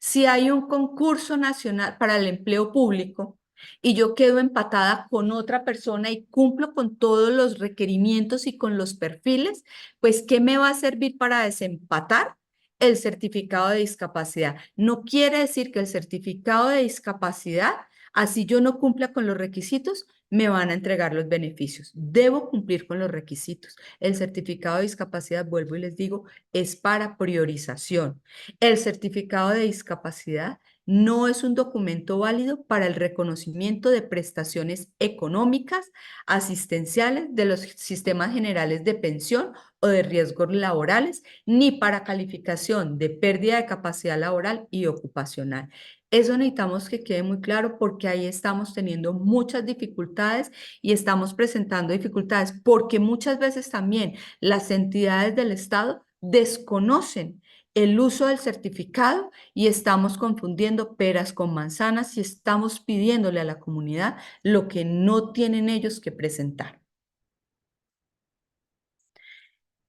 Si hay un concurso nacional para el empleo público y yo quedo empatada con otra persona y cumplo con todos los requerimientos y con los perfiles, pues ¿qué me va a servir para desempatar? El certificado de discapacidad. No quiere decir que el certificado de discapacidad, así yo no cumpla con los requisitos, me van a entregar los beneficios. Debo cumplir con los requisitos. El certificado de discapacidad, vuelvo y les digo, es para priorización. El certificado de discapacidad no es un documento válido para el reconocimiento de prestaciones económicas, asistenciales de los sistemas generales de pensión o de riesgos laborales, ni para calificación de pérdida de capacidad laboral y ocupacional. Eso necesitamos que quede muy claro porque ahí estamos teniendo muchas dificultades y estamos presentando dificultades porque muchas veces también las entidades del Estado desconocen el uso del certificado y estamos confundiendo peras con manzanas y estamos pidiéndole a la comunidad lo que no tienen ellos que presentar.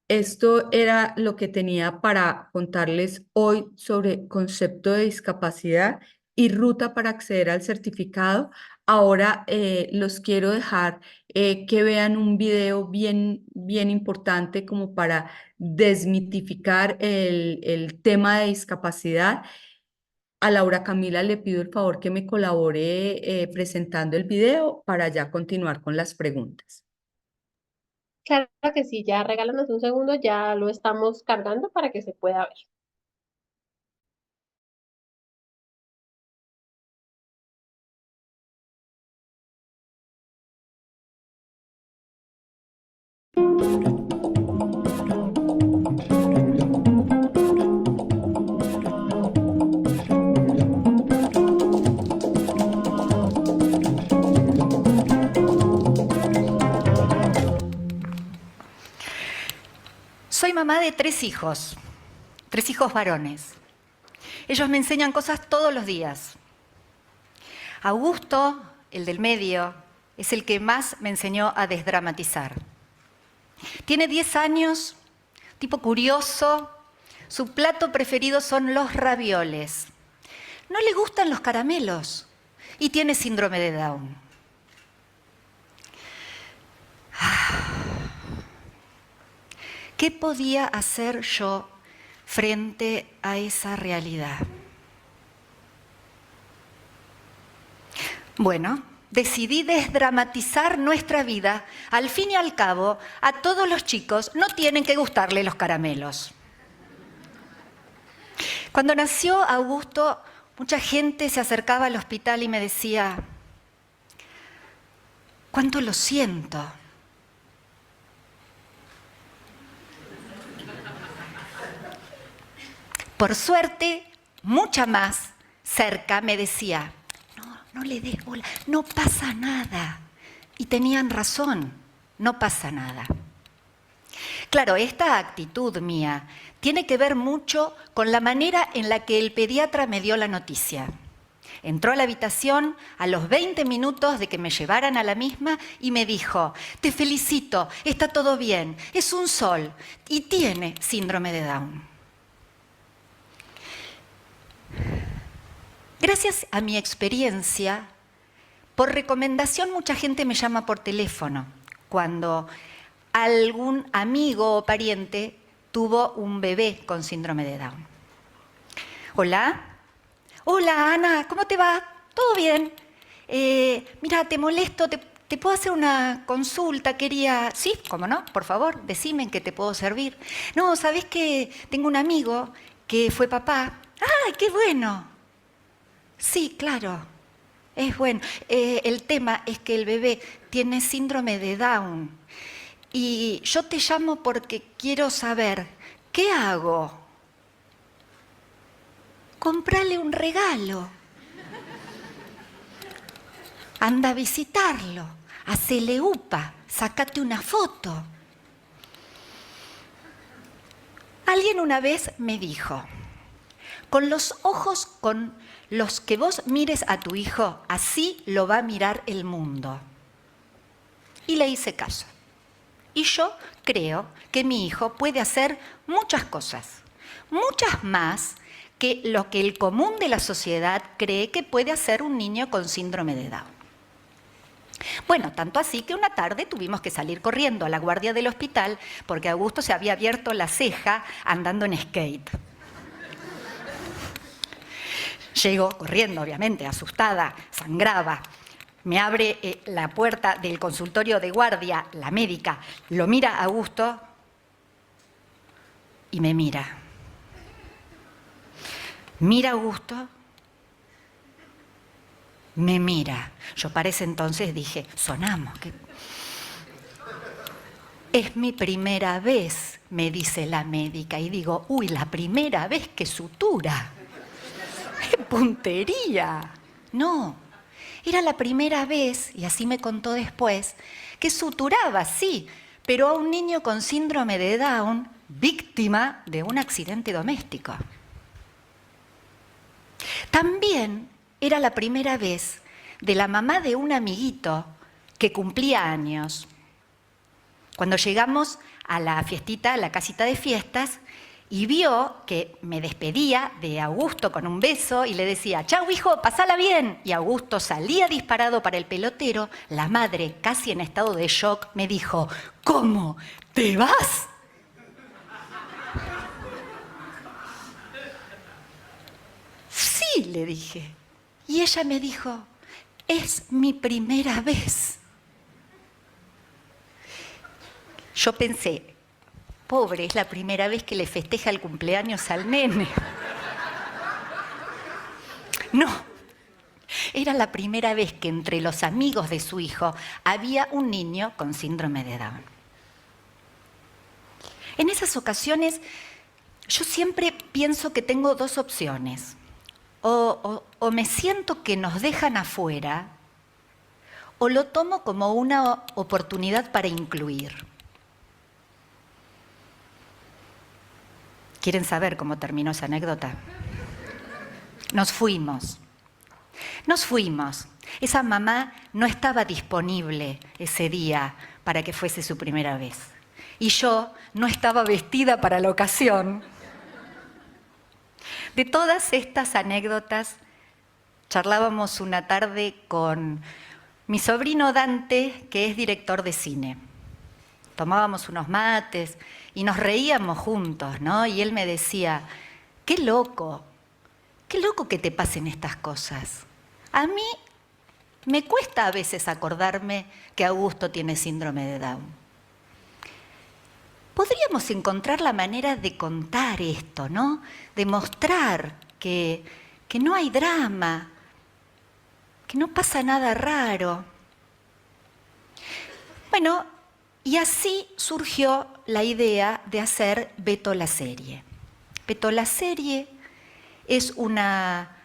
Esto era lo que tenía para contarles hoy sobre concepto de discapacidad y ruta para acceder al certificado. Ahora los quiero dejar que vean un video bien importante como para desmitificar el tema de discapacidad. A Laura Camila le pido el favor que me colabore presentando el video para ya continuar con las preguntas. Claro que sí, ya regálanos un segundo, ya lo estamos cargando para que se pueda ver. Soy mamá de tres hijos varones. Ellos me enseñan cosas todos los días. Augusto, el del medio, es el que más me enseñó a desdramatizar. Tiene 10 años, tipo curioso, su plato preferido son los ravioles. No le gustan los caramelos y tiene síndrome de Down. ¿Qué podía hacer yo frente a esa realidad? Bueno, decidí desdramatizar nuestra vida. Al fin y al cabo, a todos los chicos no tienen que gustarle los caramelos. Cuando nació Augusto, mucha gente se acercaba al hospital y me decía, ¿cuánto lo siento? Por suerte, mucha más cerca me decía, no le des bola, no pasa nada. Y tenían razón, no pasa nada. Claro, esta actitud mía tiene que ver mucho con la manera en la que el pediatra me dio la noticia. Entró a la habitación a los 20 minutos de que me llevaran a la misma y me dijo, te felicito, está todo bien, es un sol y tiene síndrome de Down. Gracias a mi experiencia, por recomendación mucha gente me llama por teléfono cuando algún amigo o pariente tuvo un bebé con síndrome de Down. Hola, hola Ana, ¿cómo te va? ¿Todo bien? Mira, te molesto, ¿te puedo hacer una consulta? Quería... Sí, ¿cómo no? Por favor, decime en qué te puedo servir. No, ¿sabés que tengo un amigo que fue papá? ¡Ay, qué bueno! Sí, claro, es bueno. El tema es que el bebé tiene síndrome de Down. Y yo te llamo porque quiero saber, ¿qué hago? Comprale un regalo. Anda a visitarlo, hacele upa, sácate una foto. Alguien una vez me dijo, con los ojos con los que vos mires a tu hijo, así lo va a mirar el mundo. Y le hice caso. Y yo creo que mi hijo puede hacer muchas cosas, muchas más que lo que el común de la sociedad cree que puede hacer un niño con síndrome de Down. Bueno, tanto así que una tarde tuvimos que salir corriendo a la guardia del hospital porque Augusto se había abierto la ceja andando en skate. Llego corriendo, obviamente, asustada, sangraba. Me abre la puerta del consultorio de guardia, la médica, lo mira a Augusto y me mira. Mira a Augusto, me mira. Yo para ese entonces dije, sonamos. Es mi primera vez, me dice la médica, y digo, uy, la primera vez que sutura. ¡Qué puntería! No. Era la primera vez, y así me contó después, que suturaba, sí, pero a un niño con síndrome de Down, víctima de un accidente doméstico. También era la primera vez de la mamá de un amiguito que cumplía años. Cuando llegamos a la fiestita, a la casita de fiestas, y vio que me despedía de Augusto con un beso y le decía, chau hijo, pasala bien. Y Augusto salía disparado para el pelotero. La madre, casi en estado de shock, me dijo, ¿cómo? ¿Te vas? Sí, le dije. Y ella me dijo, es mi primera vez. Yo pensé, pobre, es la primera vez que le festeja el cumpleaños al nene. No, era la primera vez que entre los amigos de su hijo había un niño con síndrome de Down. En esas ocasiones, yo siempre pienso que tengo dos opciones. O me siento que nos dejan afuera, o lo tomo como una oportunidad para incluir. ¿Quieren saber cómo terminó esa anécdota? Nos fuimos. Esa mamá no estaba disponible ese día para que fuese su primera vez. Y yo no estaba vestida para la ocasión. De todas estas anécdotas, charlábamos una tarde con mi sobrino Dante, que es director de cine. Tomábamos unos mates y nos reíamos juntos, ¿no? Y él me decía, qué loco que te pasen estas cosas. A mí me cuesta a veces acordarme que Augusto tiene síndrome de Down. Podríamos encontrar la manera de contar esto, ¿no? De mostrar que no hay drama, que no pasa nada raro. Bueno, y así surgió la idea de hacer Beto la serie. Beto la serie es una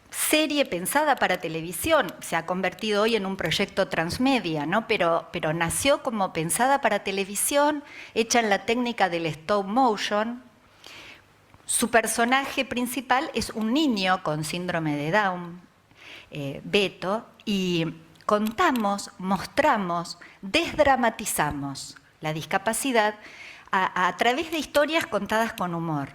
serie pensada para televisión. Se ha convertido hoy en un proyecto transmedia, ¿no? Pero nació como pensada para televisión, hecha en la técnica del stop motion. Su personaje principal es un niño con síndrome de Down, Beto, y contamos, mostramos, desdramatizamos la discapacidad a través de historias contadas con humor.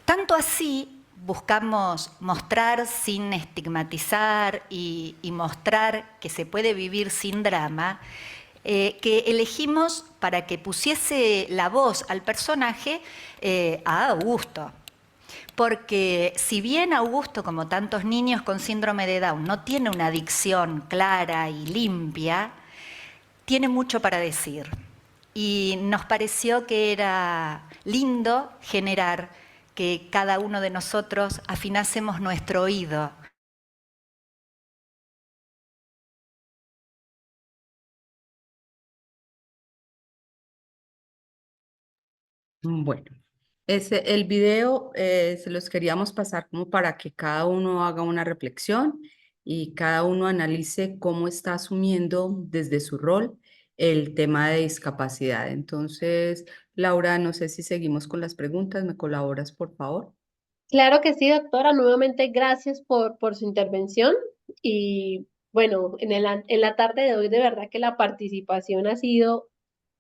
Tanto así buscamos mostrar sin estigmatizar y mostrar que se puede vivir sin drama, que elegimos para que pusiese la voz al personaje a Augusto. Porque si bien Augusto, como tantos niños con síndrome de Down, no tiene una dicción clara y limpia, tiene mucho para decir. Y nos pareció que era lindo generar que cada uno de nosotros afinásemos nuestro oído. Bueno, el video se los queríamos pasar como para que cada uno haga una reflexión y cada uno analice cómo está asumiendo desde su rol el tema de discapacidad. Entonces, Laura, no sé si seguimos con las preguntas, ¿me colaboras, por favor? Claro que sí, doctora. Nuevamente, gracias por su intervención. Y bueno, en la tarde de hoy, de verdad que la participación ha sido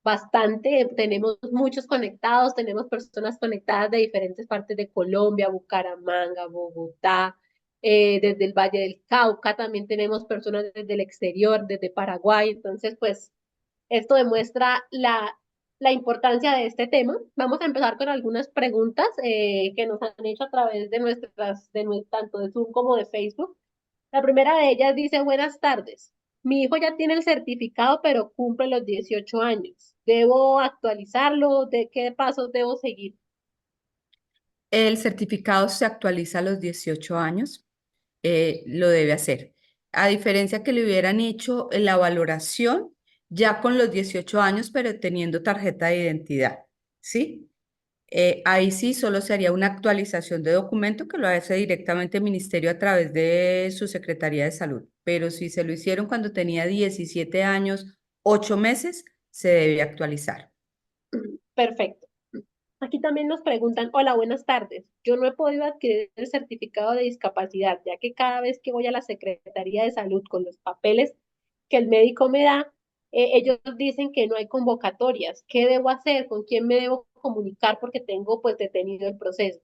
bastante. Tenemos muchos conectados, tenemos personas conectadas de diferentes partes de Colombia, Bucaramanga, Bogotá, desde el Valle del Cauca. También tenemos personas desde el exterior, desde Paraguay. Entonces, pues esto demuestra la importancia de este tema. Vamos a empezar con algunas preguntas que nos han hecho a través de tanto de Zoom como de Facebook. La primera de ellas dice, buenas tardes. Mi hijo ya tiene el certificado, pero cumple los 18 años. ¿Debo actualizarlo? ¿De qué pasos debo seguir? El certificado se actualiza a los 18 años, lo debe hacer. A diferencia que le hubieran hecho la valoración ya con los 18 años, pero teniendo tarjeta de identidad, ¿sí? Ahí sí solo sería una actualización de documento que lo hace directamente el ministerio a través de su Secretaría de Salud. Pero si se lo hicieron cuando tenía 17 años, 8 meses, se debe actualizar. Perfecto. Aquí también nos preguntan, hola, buenas tardes. Yo no he podido adquirir el certificado de discapacidad, ya que cada vez que voy a la Secretaría de Salud con los papeles que el médico me da, ellos dicen que no hay convocatorias. ¿Qué debo hacer? ¿Con quién me debo comunicar? Porque tengo pues detenido el proceso.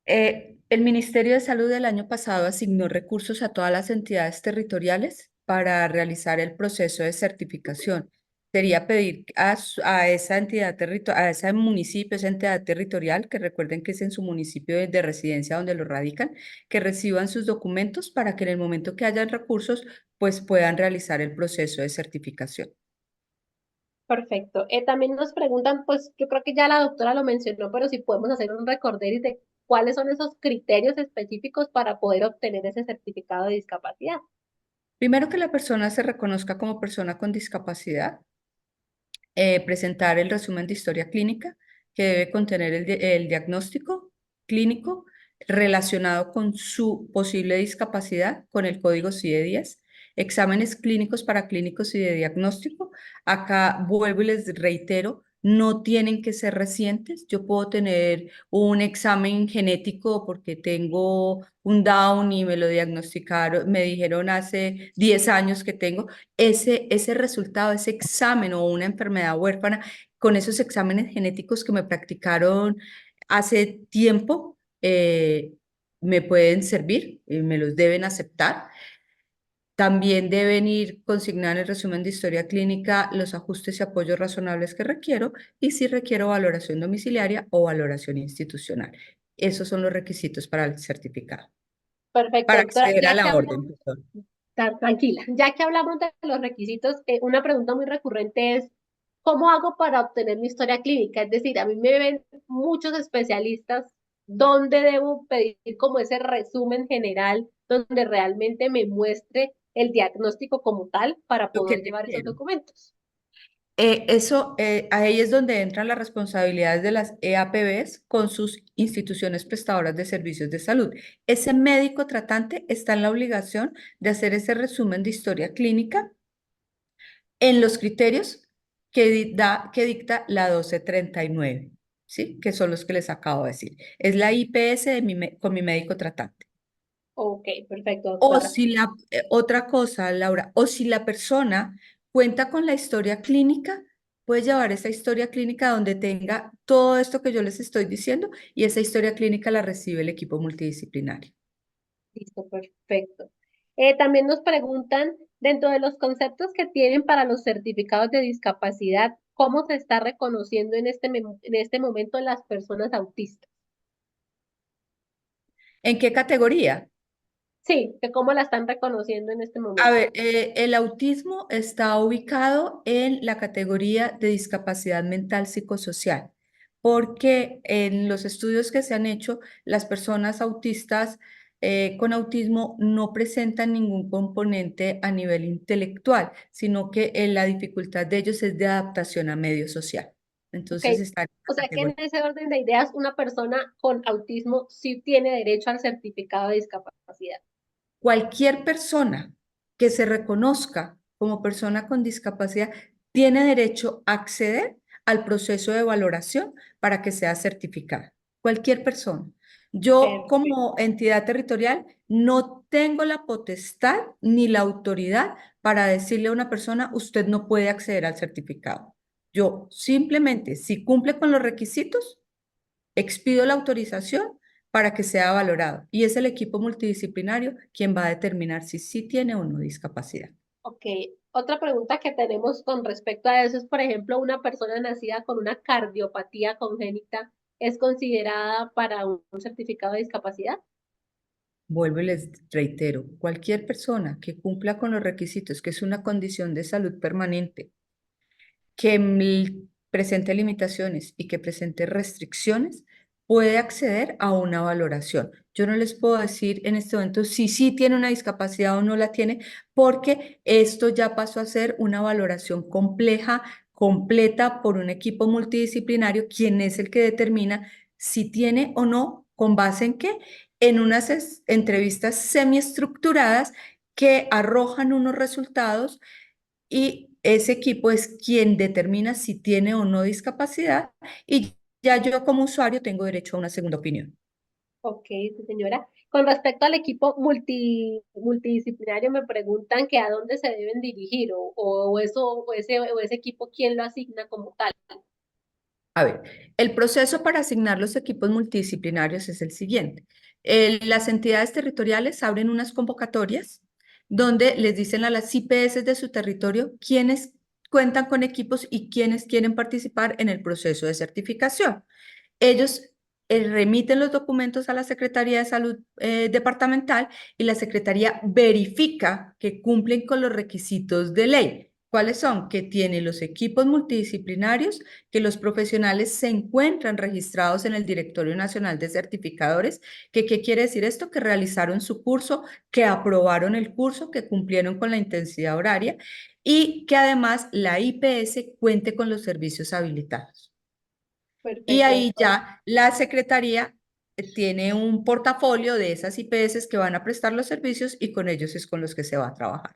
El Ministerio de Salud del año pasado asignó recursos a todas las entidades territoriales para realizar el proceso de certificación. Sería pedir a esa entidad territorial, a ese municipio, esa entidad territorial, que recuerden que es en su municipio de residencia donde lo radican, que reciban sus documentos para que en el momento que hayan recursos, pues puedan realizar el proceso de certificación. Perfecto. También nos preguntan, pues yo creo que ya la doctora lo mencionó, pero si podemos hacer un recorderis de cuáles son esos criterios específicos para poder obtener ese certificado de discapacidad. Primero, que la persona se reconozca como persona con discapacidad. Presentar el resumen de historia clínica que debe contener el diagnóstico clínico relacionado con su posible discapacidad con el código CIE-10, exámenes clínicos para clínicos y de diagnóstico. Acá vuelvo y les reitero, no tienen que ser recientes. Yo puedo tener un examen genético porque tengo un Down y me lo diagnosticaron, me dijeron hace 10 años que tengo ese resultado, ese examen o una enfermedad huérfana con esos exámenes genéticos que me practicaron hace tiempo, me pueden servir y me los deben aceptar. También deben ir consignar en el resumen de historia clínica los ajustes y apoyos razonables que requiero y si requiero valoración domiciliaria o valoración institucional. Esos son los requisitos para el certificado, Perfecto, para doctora. acceder a la orden, perdón. Tranquila, ya que hablamos de los requisitos, una pregunta muy recurrente es, ¿cómo hago para obtener mi historia clínica? Es decir, a mí me ven muchos especialistas, ¿dónde debo pedir como ese resumen general donde realmente me muestre el diagnóstico como tal para Lo que poder llevar esos requiero. documentos? Ahí es donde entran las responsabilidades de las EAPBs con sus instituciones prestadoras de servicios de salud. Ese médico tratante está en la obligación de hacer ese resumen de historia clínica en los criterios que dicta la 1239, ¿sí? Que son los que les acabo de decir. Es la IPS con mi médico tratante. Ok, perfecto, O doctora. si otra cosa, Laura, o si la persona cuenta con la historia clínica, puede llevar esa historia clínica donde tenga todo esto que yo les estoy diciendo y esa historia clínica la recibe el equipo multidisciplinario. Listo, perfecto. También nos preguntan, dentro de los conceptos que tienen para los certificados de discapacidad, ¿cómo se está reconociendo en este momento las personas autistas? ¿En qué categoría? Sí, que cómo la están reconociendo en este A momento. ver, el autismo está ubicado en la categoría de discapacidad mental psicosocial, porque en los estudios que se han hecho, las personas autistas con autismo no presentan ningún componente a nivel intelectual, sino que la dificultad de ellos es de adaptación a medio social. Ok, Entonces está en o la sea que en categoría. ese orden de ideas, una persona con autismo sí tiene derecho al certificado de discapacidad. Cualquier persona que se reconozca como persona con discapacidad tiene derecho a acceder al proceso de valoración para que sea certificada. Cualquier persona. Yo Perfecto. como entidad territorial no tengo la potestad ni la autoridad para decirle a una persona, usted no puede acceder al certificado. Yo simplemente, si cumple con los requisitos, expido la autorización para que sea valorado y es el equipo multidisciplinario quien va a determinar si sí tiene o no discapacidad. Ok, otra pregunta que tenemos con respecto a eso es, por ejemplo, una persona nacida con una cardiopatía congénita es considerada para un certificado de discapacidad. Vuelvo y les reitero, cualquier persona que cumpla con los requisitos, que es una condición de salud permanente, que presente limitaciones y que presente restricciones, puede acceder a una valoración. Yo no les puedo decir en este momento si sí tiene una discapacidad o no la tiene, porque esto ya pasó a ser una valoración compleja, completa por un equipo multidisciplinario, quien es el que determina si tiene o no, con base en qué, en unas entrevistas semiestructuradas que arrojan unos resultados y ese equipo es quien determina si tiene o no discapacidad y ya yo como usuario tengo derecho a una segunda opinión. Ok, sí, señora. Con respecto al equipo multidisciplinario, me preguntan que a dónde se deben dirigir o ese equipo, ¿quién lo asigna como tal? A ver, el proceso para asignar los equipos multidisciplinarios es el siguiente. Las entidades territoriales abren unas convocatorias donde les dicen a las IPS de su territorio quiénes cuentan con equipos y quiénes quieren participar en el proceso de certificación. Ellos remiten los documentos a la Secretaría de Salud departamental y la Secretaría verifica que cumplen con los requisitos de ley. ¿Cuáles son? Que tienen los equipos multidisciplinarios, que los profesionales se encuentran registrados en el Directorio Nacional de Certificadores. ¿Qué quiere decir esto? Que realizaron su curso, que aprobaron el curso, que cumplieron con la intensidad horaria y que además la IPS cuente con los servicios habilitados. Y Perfecto, ahí doctora. ya la Secretaría tiene un portafolio de esas IPS que van a prestar los servicios y con ellos es con los que se va a trabajar.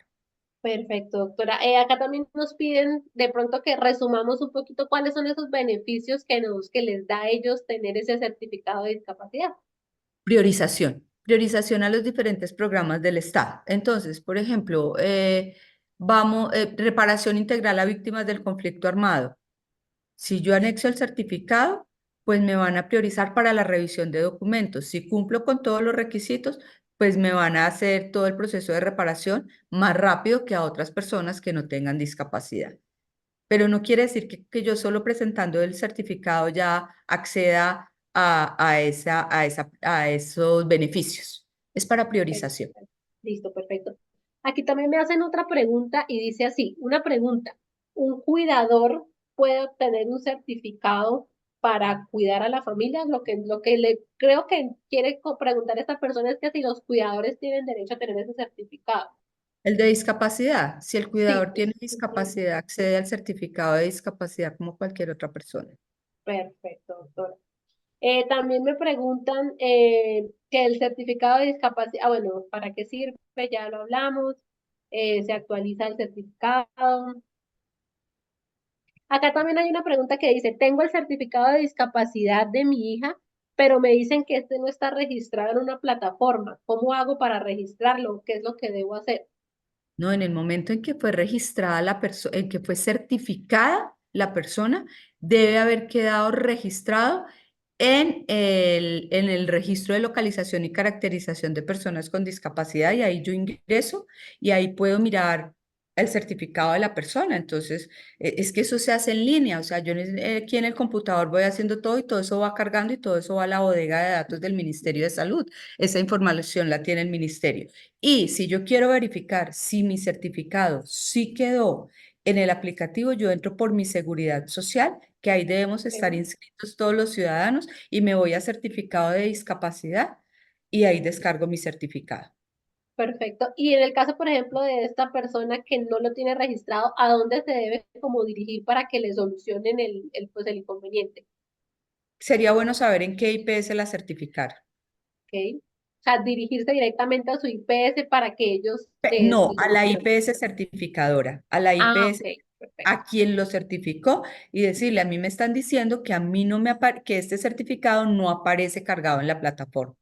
Perfecto, doctora. Acá también nos piden de pronto que resumamos un poquito cuáles son esos beneficios que les da a ellos tener ese certificado de discapacidad. Priorización a los diferentes programas del Estado. Entonces, por ejemplo, reparación integral a víctimas del conflicto armado. Si yo anexo el certificado, pues me van a priorizar para la revisión de documentos. Si cumplo con todos los requisitos, pues me van a hacer todo el proceso de reparación más rápido que a otras personas que no tengan discapacidad. Pero no quiere decir que yo solo presentando el certificado ya acceda a esos beneficios. Es para priorización. Listo, perfecto. Aquí también me hacen otra pregunta y dice así, una pregunta, ¿un cuidador puede obtener un certificado para cuidar a la familia? Lo que le creo que quiere preguntar esta persona es que si los cuidadores tienen derecho a tener ese certificado. El de discapacidad, si el Sí, cuidador tiene sí, discapacidad, accede al certificado de discapacidad como cualquier otra persona. perfecto, doctora. También me preguntan que el certificado de discapacidad, bueno, ¿para qué sirve? Ya lo hablamos, se actualiza el certificado. Acá también hay una pregunta que dice, tengo el certificado de discapacidad de mi hija, pero me dicen que este no está registrado en una plataforma. ¿Cómo hago para registrarlo? ¿Qué es lo que debo hacer? No, en el momento en que fue registrada la persona, en que fue certificada, la persona, debe haber quedado registrado en el registro de localización y caracterización de personas con discapacidad y ahí yo ingreso y ahí puedo mirar el certificado de la persona. Entonces, es que eso se hace en línea, o sea, yo aquí en el computador voy haciendo todo y todo eso va cargando y todo eso va a la bodega de datos del Ministerio de Salud. Esa información la tiene el ministerio. Y si yo quiero verificar si mi certificado sí quedó en el aplicativo, yo entro por mi seguridad social, que ahí debemos estar inscritos todos los ciudadanos, y me voy a certificado de discapacidad y ahí descargo mi certificado. Perfecto. Y en el caso, por ejemplo, de esta persona que no lo tiene registrado, ¿a dónde se debe como dirigir para que le solucionen pues, el inconveniente? Sería bueno saber en qué IPS la certificar. ¿Ok? O sea, dirigirse directamente a su IPS para que ellos No, le a la solucionen. IPS certificadora, a la Ah, IPS ok, perfecto. a quien lo certificó y decirle, a mí me están diciendo que a mí no que este certificado no aparece cargado en la plataforma,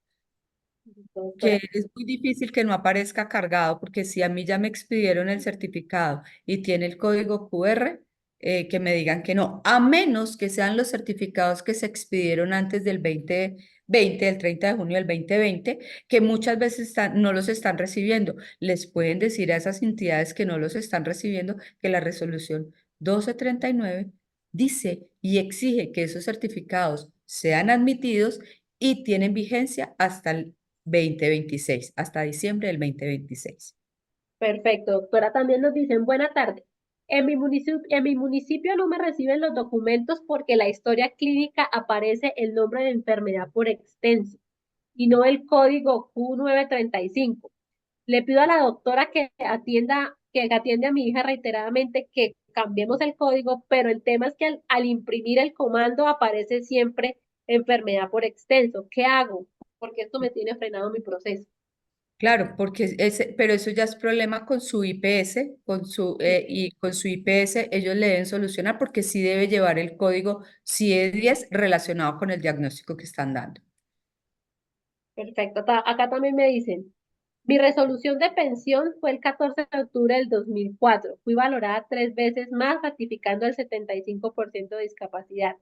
que Doctora. es muy difícil que no aparezca cargado, porque si a mí ya me expidieron el certificado y tiene el código QR, que me digan que no, a menos que sean los certificados que se expidieron antes del 2020, el 30 de junio del 2020, que muchas veces no los están recibiendo. Les pueden decir a esas entidades que no los están recibiendo que la resolución 1239 dice y exige que esos certificados sean admitidos y tienen vigencia hasta el 2026, hasta diciembre del 2026. Perfecto, doctora. También nos dicen, buena tarde. En mi municipio no me reciben los documentos porque la historia clínica aparece el nombre de enfermedad por extenso y no el código Q935. Le pido a la doctora que atiende a mi hija reiteradamente que cambiemos el código, pero el tema es que al imprimir el comando aparece siempre enfermedad por extenso. ¿Qué hago? Porque esto me tiene frenado mi proceso. Claro, porque pero eso ya es problema con su IPS, y con su IPS ellos le deben solucionar porque sí debe llevar el código CIE-10 relacionado con el diagnóstico que están dando. Perfecto. Acá también me dicen, mi resolución de pensión fue el 14 de octubre del 2004. Fui valorada 3 veces más, ratificando el 75% de discapacidad.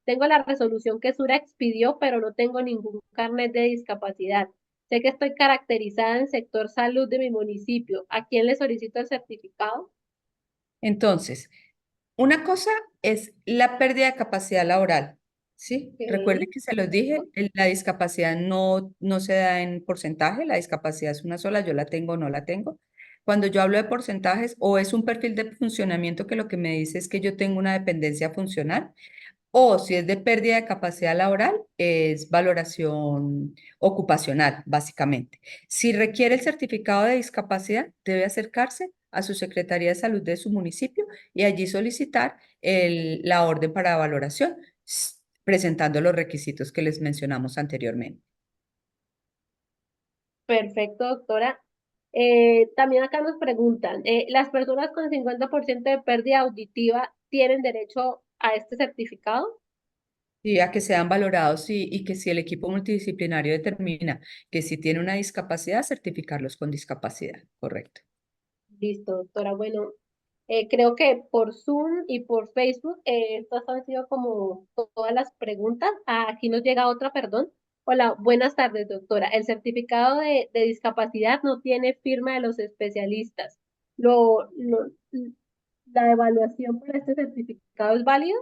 Tengo la resolución que Sura expidió, pero no tengo ningún carnet de discapacidad. Sé que estoy caracterizada en sector salud de mi municipio. ¿A quién le solicito el certificado? Entonces, una cosa es la pérdida de capacidad laboral, ¿sí? Recuerden Ok, que se los dije, la discapacidad no se da en porcentaje, la discapacidad es una sola, yo la tengo o no la tengo. Cuando yo hablo de porcentajes, o es un perfil de funcionamiento que lo que me dice es que yo tengo una dependencia funcional, o si es de pérdida de capacidad laboral, es valoración ocupacional, básicamente. Si requiere el certificado de discapacidad, debe acercarse a su Secretaría de Salud de su municipio y allí solicitar la orden para valoración, presentando los requisitos que les mencionamos anteriormente. perfecto, doctora. También acá nos preguntan, ¿las personas con 50% de pérdida auditiva tienen derecho a este certificado? Y a que sean valorados y que si el equipo multidisciplinario determina que si tiene una discapacidad, certificarlos con discapacidad, correcto. Listo, doctora. Bueno, creo que por Zoom y por Facebook, estas han sido como todas las preguntas. Aquí nos llega otra, perdón. Hola, buenas tardes, doctora. El certificado de discapacidad no tiene firma de los especialistas. Lo, lo- ¿La evaluación por este certificado es válido?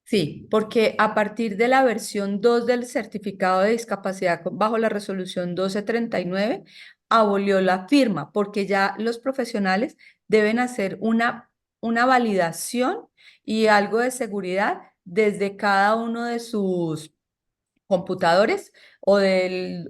Sí, porque a partir de la versión 2 del certificado de discapacidad bajo la resolución 1239, abolió la firma, porque ya los profesionales deben hacer una validación y algo de seguridad desde cada uno de sus computadores o el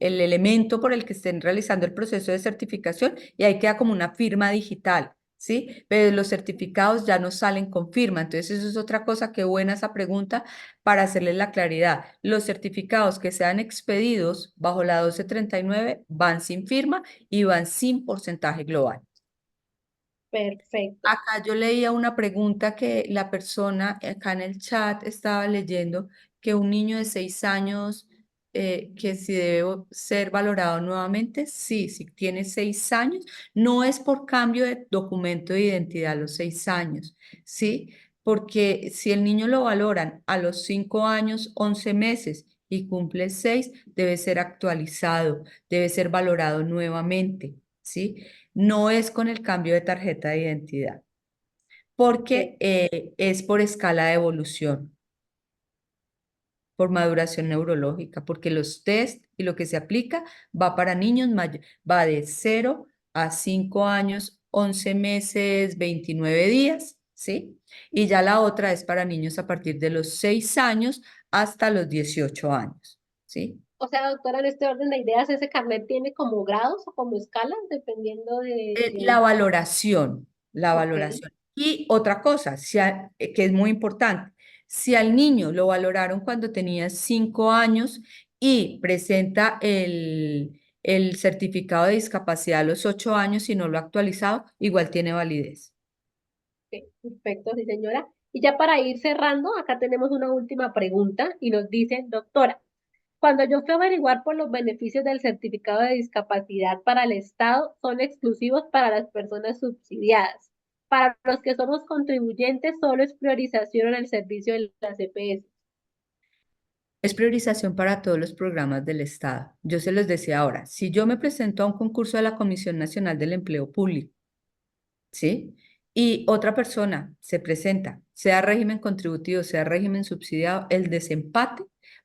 elemento por el que estén realizando el proceso de certificación, y ahí queda como una firma digital, ¿sí? Pero los certificados ya no salen con firma. Entonces eso es otra cosa. Que buena esa pregunta para hacerles la claridad. Los certificados que sean expedidos bajo la 1239 van sin firma y van sin porcentaje global. Perfecto. Acá yo leía una pregunta que la persona acá en el chat estaba leyendo, que un niño de 6 años que si debe ser valorado nuevamente, sí, si tiene 6 años, no es por cambio de documento de identidad a los 6 años, ¿sí? Porque si el niño lo valoran a los 5 años, 11 meses y cumple 6, debe ser actualizado, debe ser valorado nuevamente, ¿sí? No es con el cambio de tarjeta de identidad, porque es por escala de evolución, por maduración neurológica, porque los test y lo que se aplica va para niños, va de 0 a 5 años, 11 meses, 29 días, ¿sí? Y ya la otra es para niños a partir de los 6 años hasta los 18 años, ¿sí? O sea, doctora, en este orden de ideas, ¿ese carnet tiene como grados o como escalas, dependiendo La valoración, la Ok, valoración. Y otra cosa, que es muy importante, si al niño lo valoraron cuando tenía 5 años y presenta el certificado de discapacidad a los 8 años y no lo ha actualizado, igual tiene validez. ok, perfecto, sí, señora. Y ya para ir cerrando, acá tenemos una última pregunta y nos dice, doctora, cuando yo fui a averiguar por los beneficios del certificado de discapacidad para el Estado, son exclusivos para las personas subsidiadas. Para los que somos contribuyentes, solo es priorización en el servicio de las EPS. Es priorización para todos los programas del Estado. Yo se los decía ahora, si yo me presento a un concurso de la Comisión Nacional del Empleo Público, ¿sí? Y otra persona se presenta, sea régimen contributivo, sea régimen subsidiado, el desempate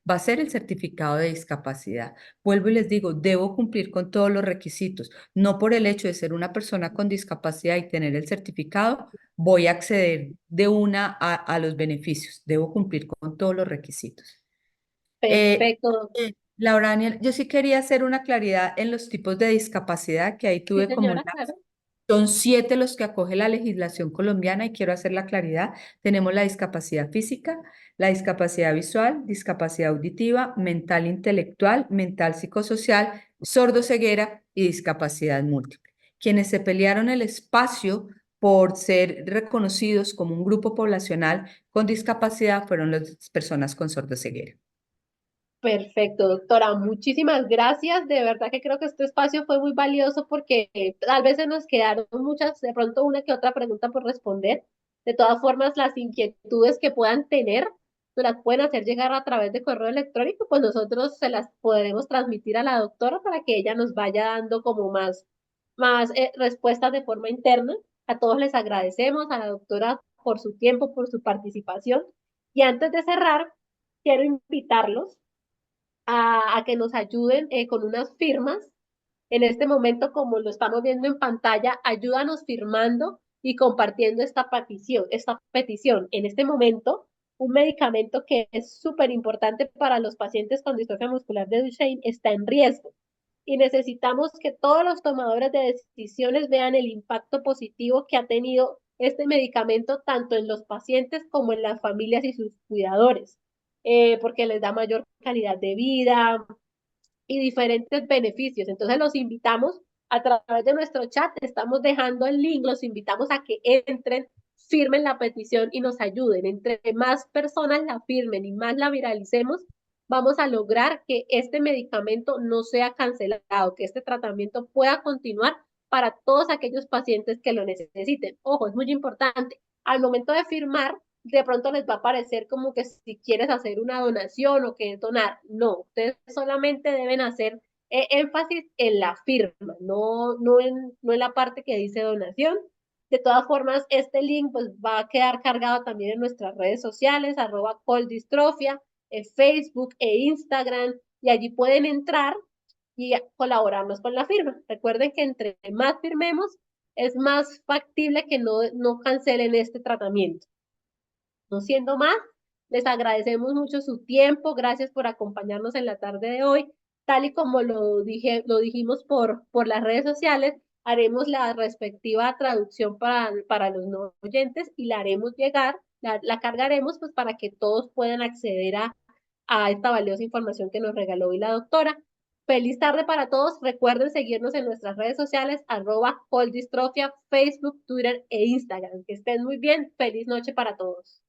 va a ser el certificado de discapacidad. Vuelvo y les digo, debo cumplir con todos los requisitos. No por el hecho de ser una persona con discapacidad y tener el certificado, voy a acceder de una a los beneficios. Debo cumplir con todos los requisitos. Perfecto. Laura Daniel, yo sí quería hacer una claridad en los tipos de discapacidad que ahí Sí, tuve como un señora, lapso. claro. Son 7 los que acoge la legislación colombiana y quiero hacer la claridad. Tenemos la discapacidad física, la discapacidad visual, discapacidad auditiva, mental intelectual, mental psicosocial, sordoceguera y discapacidad múltiple. Quienes se pelearon el espacio por ser reconocidos como un grupo poblacional con discapacidad fueron las personas con sordoceguera. Perfecto, doctora. Muchísimas gracias. De verdad que creo que este espacio fue muy valioso porque tal vez se nos quedaron muchas, de pronto una que otra pregunta por responder. De todas formas, las inquietudes que puedan tener, nos las pueden hacer llegar a través de correo electrónico, pues nosotros se las podremos transmitir a la doctora para que ella nos vaya dando como más respuestas de forma interna. A todos les agradecemos, a la doctora por su tiempo, por su participación. Y antes de cerrar, quiero invitarlos a que nos ayuden con unas firmas. En este momento, como lo estamos viendo en pantalla, ayúdanos firmando y compartiendo esta petición, esta petición. En este momento, un medicamento que es súper importante para los pacientes con distrofia muscular de Duchenne está en riesgo y necesitamos que todos los tomadores de decisiones vean el impacto positivo que ha tenido este medicamento tanto en los pacientes como en las familias y sus cuidadores, porque les da mayor calidad de vida y diferentes beneficios. Entonces los invitamos a través de nuestro chat, estamos dejando el link, los invitamos a que entren, firmen la petición y nos ayuden. Entre más personas la firmen y más la viralicemos, vamos a lograr que este medicamento no sea cancelado, que este tratamiento pueda continuar para todos aquellos pacientes que lo necesiten. Ojo, es muy importante. Al momento de firmar, de pronto les va a parecer como que si quieres hacer una donación o que es donar. No, ustedes solamente deben hacer énfasis en la firma, no en la parte que dice donación. De todas formas, este link pues, va a quedar cargado también en nuestras redes sociales, @coldistrofia, Facebook e Instagram, y allí pueden entrar y colaborarnos con la firma. Recuerden que entre más firmemos, es más factible que no cancelen este tratamiento. No siendo más, les agradecemos mucho su tiempo, gracias por acompañarnos en la tarde de hoy. Tal y como lo dijimos por las redes sociales, haremos la respectiva traducción para los no oyentes y la haremos llegar, la cargaremos pues para que todos puedan acceder a esta valiosa información que nos regaló hoy la doctora. Feliz tarde para todos. Recuerden seguirnos en nuestras redes sociales, @coldistrofia, Facebook, Twitter e Instagram. Que estén muy bien. Feliz noche para todos.